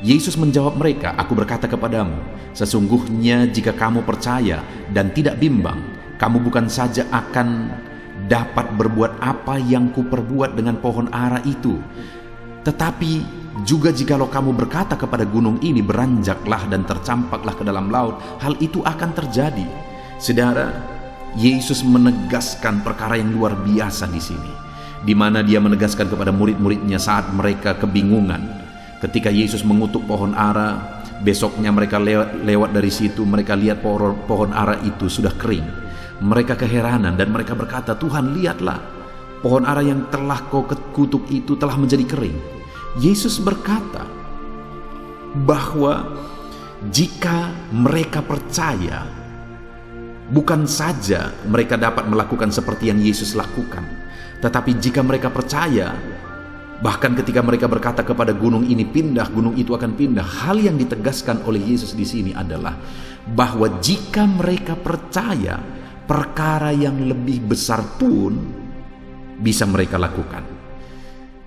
Yesus menjawab mereka, aku berkata kepadamu, sesungguhnya jika kamu percaya dan tidak bimbang, kamu bukan saja akan dapat berbuat apa yang kuperbuat dengan pohon ara itu, tetapi juga jikalau kamu berkata kepada gunung ini, beranjaklah dan tercampaklah ke dalam laut, hal itu akan terjadi. Saudara, Yesus menegaskan perkara yang luar biasa di sini, di mana Dia menegaskan kepada murid-muridnya saat mereka kebingungan. Ketika Yesus mengutuk pohon ara, besoknya mereka lewat dari situ, mereka lihat pohon ara itu sudah kering. Mereka keheranan dan mereka berkata, Tuhan, lihatlah, pohon ara yang telah kau kutuk itu telah menjadi kering. Yesus berkata bahwa jika mereka percaya, bukan saja mereka dapat melakukan seperti yang Yesus lakukan, tetapi jika mereka percaya, bahkan ketika mereka berkata kepada gunung ini pindah, gunung itu akan pindah. Hal yang ditegaskan oleh Yesus di sini adalah bahwa jika mereka percaya, perkara yang lebih besar pun bisa mereka lakukan.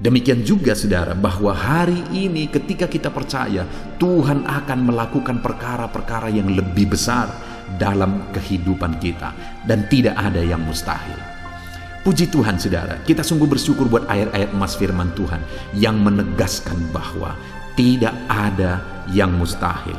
Demikian juga saudara, bahwa hari ini ketika kita percaya, Tuhan akan melakukan perkara-perkara yang lebih besar dalam kehidupan kita, dan tidak ada yang mustahil. Puji Tuhan saudara, kita sungguh bersyukur buat ayat-ayat emas firman Tuhan yang menegaskan bahwa tidak ada yang mustahil.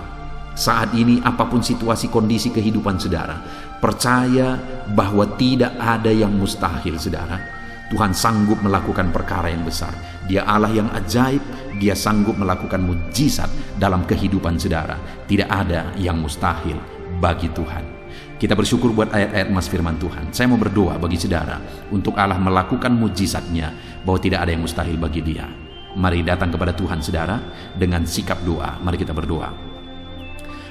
Saat ini apapun situasi kondisi kehidupan saudara, percaya bahwa tidak ada yang mustahil saudara. Tuhan sanggup melakukan perkara yang besar. Dia Allah yang ajaib, Dia sanggup melakukan mujizat dalam kehidupan saudara. Tidak ada yang mustahil bagi Tuhan. Kita bersyukur buat ayat-ayat emas firman Tuhan. Saya mau berdoa bagi saudara untuk Allah melakukan mujizatnya, bahwa tidak ada yang mustahil bagi Dia. Mari datang kepada Tuhan saudara dengan sikap doa. Mari kita berdoa.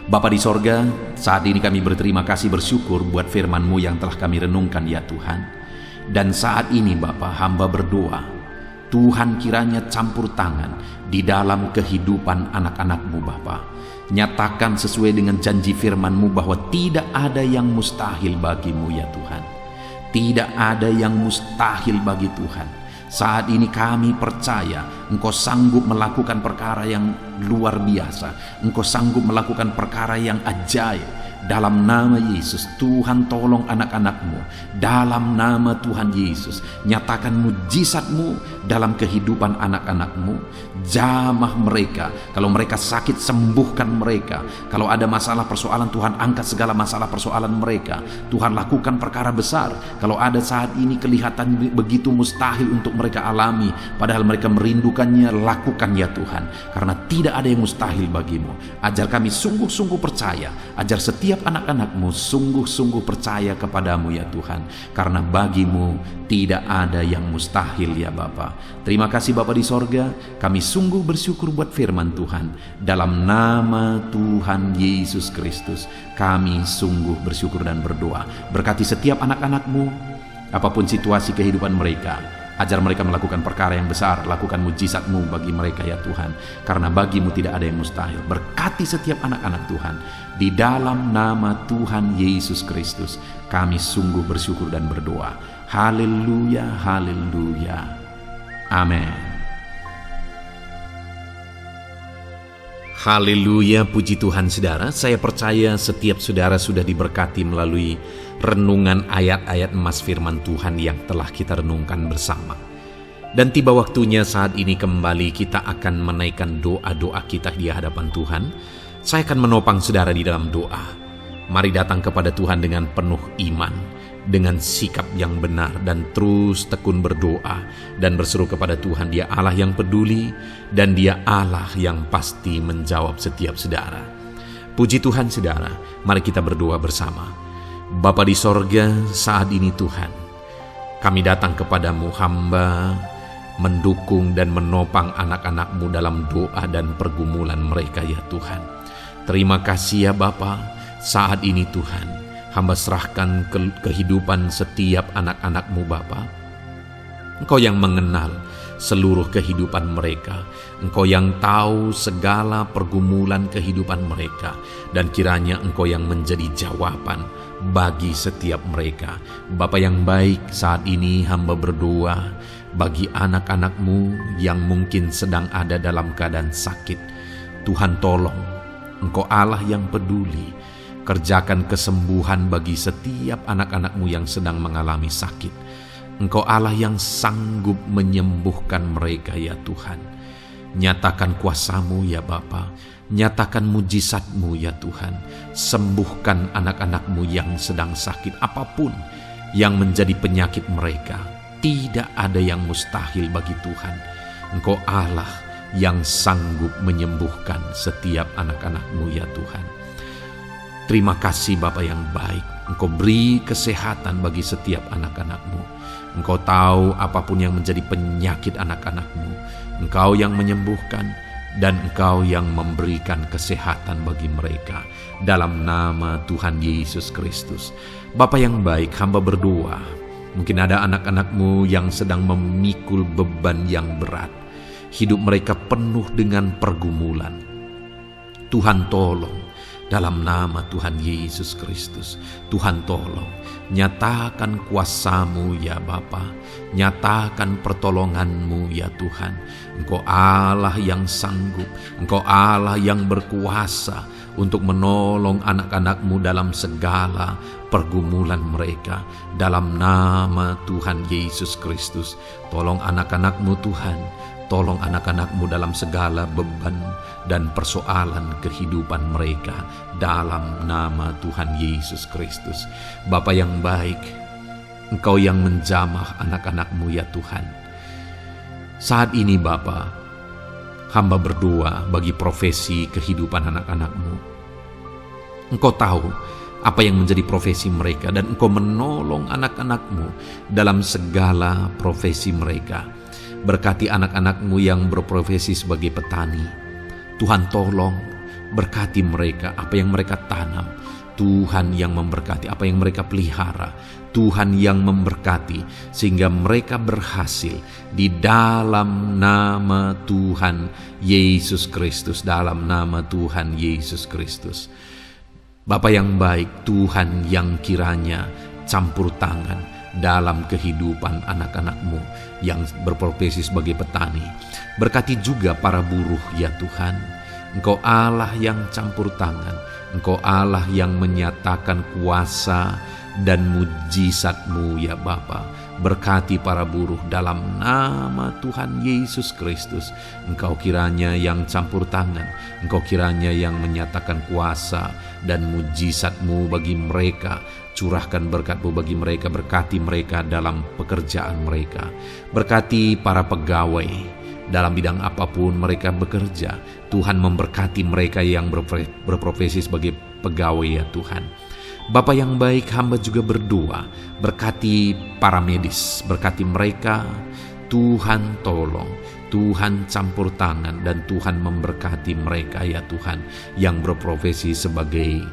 Bapa di sorga, saat ini kami berterima kasih bersyukur buat firman-Mu yang telah kami renungkan ya Tuhan. Dan saat ini Bapa, hamba berdoa, Tuhan kiranya campur tangan di dalam kehidupan anak-anak-Mu Bapa. Nyatakan sesuai dengan janji firman-Mu bahwa tidak ada yang mustahil bagi-Mu ya Tuhan. Tidak ada yang mustahil bagi Tuhan. Saat ini kami percaya Engkau sanggup melakukan perkara yang luar biasa. Engkau sanggup melakukan perkara yang ajaib. Dalam nama Yesus, Tuhan tolong anak-anak-Mu. Dalam nama Tuhan Yesus, nyatakan mujizat-Mu dalam kehidupan anak-anak-Mu. Jamah mereka. Kalau mereka sakit, sembuhkan mereka. Kalau ada masalah persoalan, Tuhan angkat segala masalah persoalan mereka. Tuhan lakukan perkara besar. Kalau ada saat ini kelihatan begitu mustahil untuk mereka alami, padahal mereka merindukannya, lakukan ya Tuhan. Karena tidak ada yang mustahil bagi-Mu. Ajar kami sungguh-sungguh percaya. Ajar setiap anak-anak-Mu sungguh-sungguh percaya kepadamu ya Tuhan. Karena bagi-Mu tidak ada yang mustahil ya Bapa. Terima kasih Bapa di sorga. Kami sungguh bersyukur buat firman Tuhan. Dalam nama Tuhan Yesus Kristus, kami sungguh bersyukur dan berdoa. Berkati setiap anak-anak-Mu, apapun situasi kehidupan mereka. Ajar mereka melakukan perkara yang besar. Lakukan mujizat-Mu bagi mereka ya Tuhan. Karena bagi-Mu tidak ada yang mustahil. Berkati setiap anak-anak Tuhan. Di dalam nama Tuhan Yesus Kristus, kami sungguh bersyukur dan berdoa. Haleluya, haleluya. Amin. Haleluya, puji Tuhan saudara. Saya percaya setiap saudara sudah diberkati melalui renungan ayat-ayat emas firman Tuhan yang telah kita renungkan bersama. Dan tiba waktunya saat ini kembali kita akan menaikkan doa-doa kita di hadapan Tuhan. Saya akan menopang saudara di dalam doa. Mari datang kepada Tuhan dengan penuh iman, dengan sikap yang benar, dan terus tekun berdoa dan berseru kepada Tuhan. Dia Allah yang peduli dan Dia Allah yang pasti menjawab setiap saudara. Puji Tuhan saudara, mari kita berdoa bersama. Bapa di sorga, saat ini Tuhan, kami datang kepadamu, hamba mendukung dan menopang anak-anak-Mu dalam doa dan pergumulan mereka ya Tuhan. Terima kasih ya Bapa, saat ini Tuhan, hamba serahkan kehidupan setiap anak-anak-Mu Bapa. Engkau yang mengenal seluruh kehidupan mereka. Engkau yang tahu segala pergumulan kehidupan mereka. Dan kiranya Engkau yang menjadi jawaban bagi setiap mereka. Bapa yang baik, saat ini hamba berdoa bagi anak-anak-Mu yang mungkin sedang ada dalam keadaan sakit. Tuhan tolong, Engkau Allah yang peduli. Kerjakan kesembuhan bagi setiap anak-anak-Mu yang sedang mengalami sakit. Engkau Allah yang sanggup menyembuhkan mereka ya Tuhan. Nyatakan kuasa-Mu ya Bapa. Nyatakan mujizat-Mu ya Tuhan. Sembuhkan anak-anak-Mu yang sedang sakit. Apapun yang menjadi penyakit mereka, tidak ada yang mustahil bagi Tuhan. Engkau Allah yang sanggup menyembuhkan setiap anak-anak-Mu ya Tuhan. Terima kasih Bapa yang baik. Engkau beri kesehatan bagi setiap anak-anak-Mu. Engkau tahu apapun yang menjadi penyakit anak-anak-Mu. Engkau yang menyembuhkan dan Engkau yang memberikan kesehatan bagi mereka. Dalam nama Tuhan Yesus Kristus. Bapa yang baik, hamba berdoa. Mungkin ada anak-anak-Mu yang sedang memikul beban yang berat. Hidup mereka penuh dengan pergumulan. Tuhan tolong. Dalam nama Tuhan Yesus Kristus, Tuhan tolong, nyatakan kuasa-Mu ya Bapa, nyatakan pertolongan-Mu ya Tuhan. Engkau Allah yang sanggup, Engkau Allah yang berkuasa untuk menolong anak-anak-Mu dalam segala pergumulan mereka. Dalam nama Tuhan Yesus Kristus, tolong anak-anak-Mu Tuhan. Tolong anak-anak-Mu dalam segala beban dan persoalan kehidupan mereka. Dalam nama Tuhan Yesus Kristus. Bapa yang baik, Engkau yang menjamah anak-anak-Mu ya Tuhan. Saat ini Bapa, hamba berdoa bagi profesi kehidupan anak-anak-Mu. Engkau tahu apa yang menjadi profesi mereka dan Engkau menolong anak-anak-Mu dalam segala profesi mereka. Berkati anak-anak-Mu yang berprofesi sebagai petani. Tuhan tolong berkati mereka, apa yang mereka tanam. Tuhan yang memberkati apa yang mereka pelihara. Tuhan yang memberkati sehingga mereka berhasil di dalam nama Tuhan Yesus Kristus. Dalam nama Tuhan Yesus Kristus. Bapa yang baik, Tuhan yang kiranya campur tangan dalam kehidupan anak-anak-Mu yang berprofesi sebagai petani. Berkati juga para buruh ya Tuhan. Engkau Allah yang campur tangan. Engkau Allah yang menyatakan kuasa dan mujizat-Mu ya Bapa. Berkati para buruh dalam nama Tuhan Yesus Kristus. Engkau kiranya yang campur tangan. Engkau kiranya yang menyatakan kuasa dan mujizat-Mu bagi mereka. Curahkan berkat-Mu bagi mereka. Berkati mereka dalam pekerjaan mereka. Berkati para pegawai dalam bidang apapun mereka bekerja. Tuhan memberkati mereka yang berprofesi sebagai pegawai ya Tuhan. Bapa yang baik, hamba juga berdoa, berkati para medis, berkati mereka, Tuhan tolong, Tuhan campur tangan, dan Tuhan memberkati mereka ya Tuhan, yang berprofesi sebagai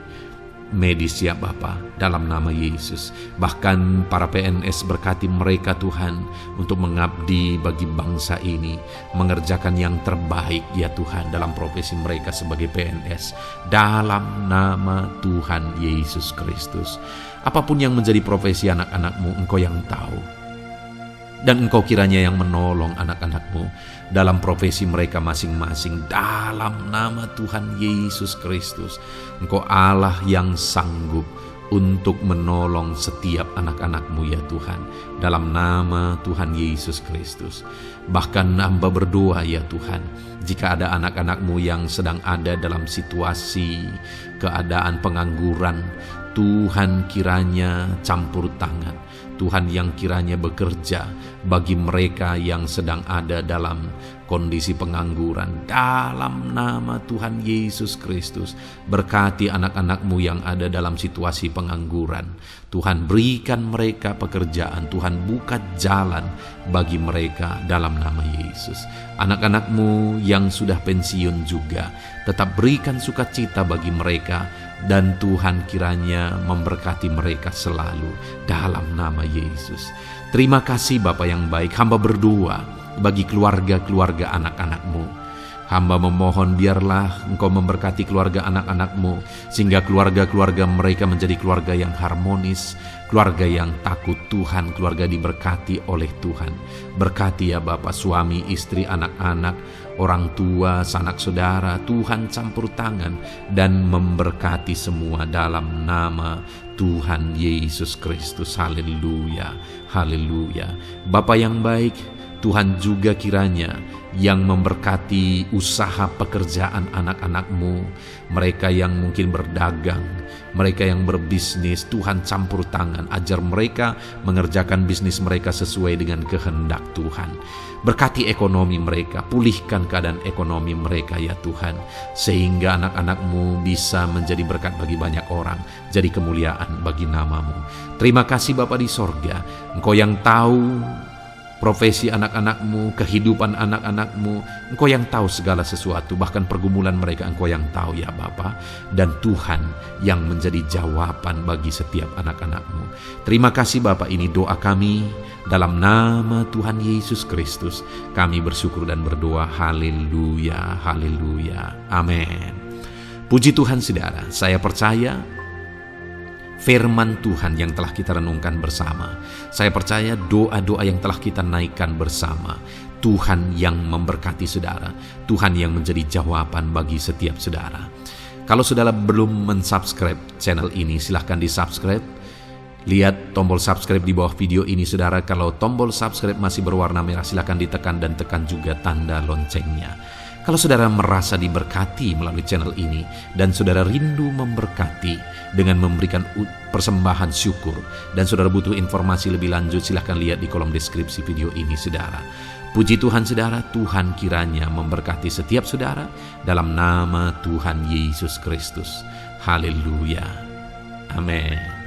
medis ya Bapa, dalam nama Yesus. Bahkan para PNS, berkati mereka Tuhan, untuk mengabdi bagi bangsa ini, mengerjakan yang terbaik ya Tuhan dalam profesi mereka sebagai PNS, dalam nama Tuhan Yesus Kristus. Apapun yang menjadi profesi anak-anak-Mu, Engkau yang tahu. Dan Engkau kiranya yang menolong anak-anak-Mu dalam profesi mereka masing-masing, dalam nama Tuhan Yesus Kristus. Engkau Allah yang sanggup untuk menolong setiap anak-anak-Mu ya Tuhan, dalam nama Tuhan Yesus Kristus. Bahkan hamba berdoa ya Tuhan, jika ada anak-anak-Mu yang sedang ada dalam situasi keadaan pengangguran, Tuhan kiranya campur tangan. Tuhan yang kiranya bekerja bagi mereka yang sedang ada dalam kondisi pengangguran, dalam nama Tuhan Yesus Kristus. Berkati anak-anak-Mu yang ada dalam situasi pengangguran. Tuhan berikan mereka pekerjaan. Tuhan buka jalan bagi mereka dalam nama Yesus. Anak-anak-Mu yang sudah pensiun juga, tetap berikan sukacita bagi mereka. Dan Tuhan kiranya memberkati mereka selalu dalam nama Yesus. Terima kasih Bapa yang baik. Hamba berdoa bagi keluarga-keluarga anak-anak-Mu. Hamba memohon biarlah Engkau memberkati keluarga anak-anak-Mu, sehingga keluarga-keluarga mereka menjadi keluarga yang harmonis, keluarga yang takut Tuhan, keluarga diberkati oleh Tuhan. Berkati ya Bapa, suami, istri, anak-anak, orang tua, sanak saudara. Tuhan campur tangan dan memberkati semua dalam nama Tuhan Yesus Kristus. Haleluya, haleluya. Bapa yang baik, Tuhan juga kiranya yang memberkati usaha pekerjaan anak-anak-Mu, mereka yang mungkin berdagang, mereka yang berbisnis. Tuhan campur tangan, ajar mereka mengerjakan bisnis mereka sesuai dengan kehendak Tuhan. Berkati ekonomi mereka, pulihkan keadaan ekonomi mereka ya Tuhan, sehingga anak-anak-Mu bisa menjadi berkat bagi banyak orang, jadi kemuliaan bagi nama-Mu. Terima kasih Bapa di sorga, Engkau yang tahu profesi anak-anak-Mu, kehidupan anak-anak-Mu. Engkau yang tahu segala sesuatu, bahkan pergumulan mereka Engkau yang tahu ya Bapa. Dan Tuhan yang menjadi jawaban bagi setiap anak-anak-Mu. Terima kasih Bapa, ini doa kami dalam nama Tuhan Yesus Kristus. Kami bersyukur dan berdoa. Haleluya, haleluya, amin. Puji Tuhan saudara, saya percaya firman Tuhan yang telah kita renungkan bersama. Saya percaya doa-doa yang telah kita naikkan bersama, Tuhan yang memberkati saudara, Tuhan yang menjadi jawaban bagi setiap saudara. Kalau saudara belum mensubscribe channel ini, silahkan di-subscribe. Lihat tombol subscribe di bawah video ini saudara. Kalau tombol subscribe masih berwarna merah, silahkan ditekan dan tekan juga tanda loncengnya. Kalau saudara merasa diberkati melalui channel ini dan saudara rindu memberkati dengan memberikan persembahan syukur, dan saudara butuh informasi lebih lanjut, silahkan lihat di kolom deskripsi video ini saudara. Puji Tuhan saudara, Tuhan kiranya memberkati setiap saudara dalam nama Tuhan Yesus Kristus. Haleluya, amin.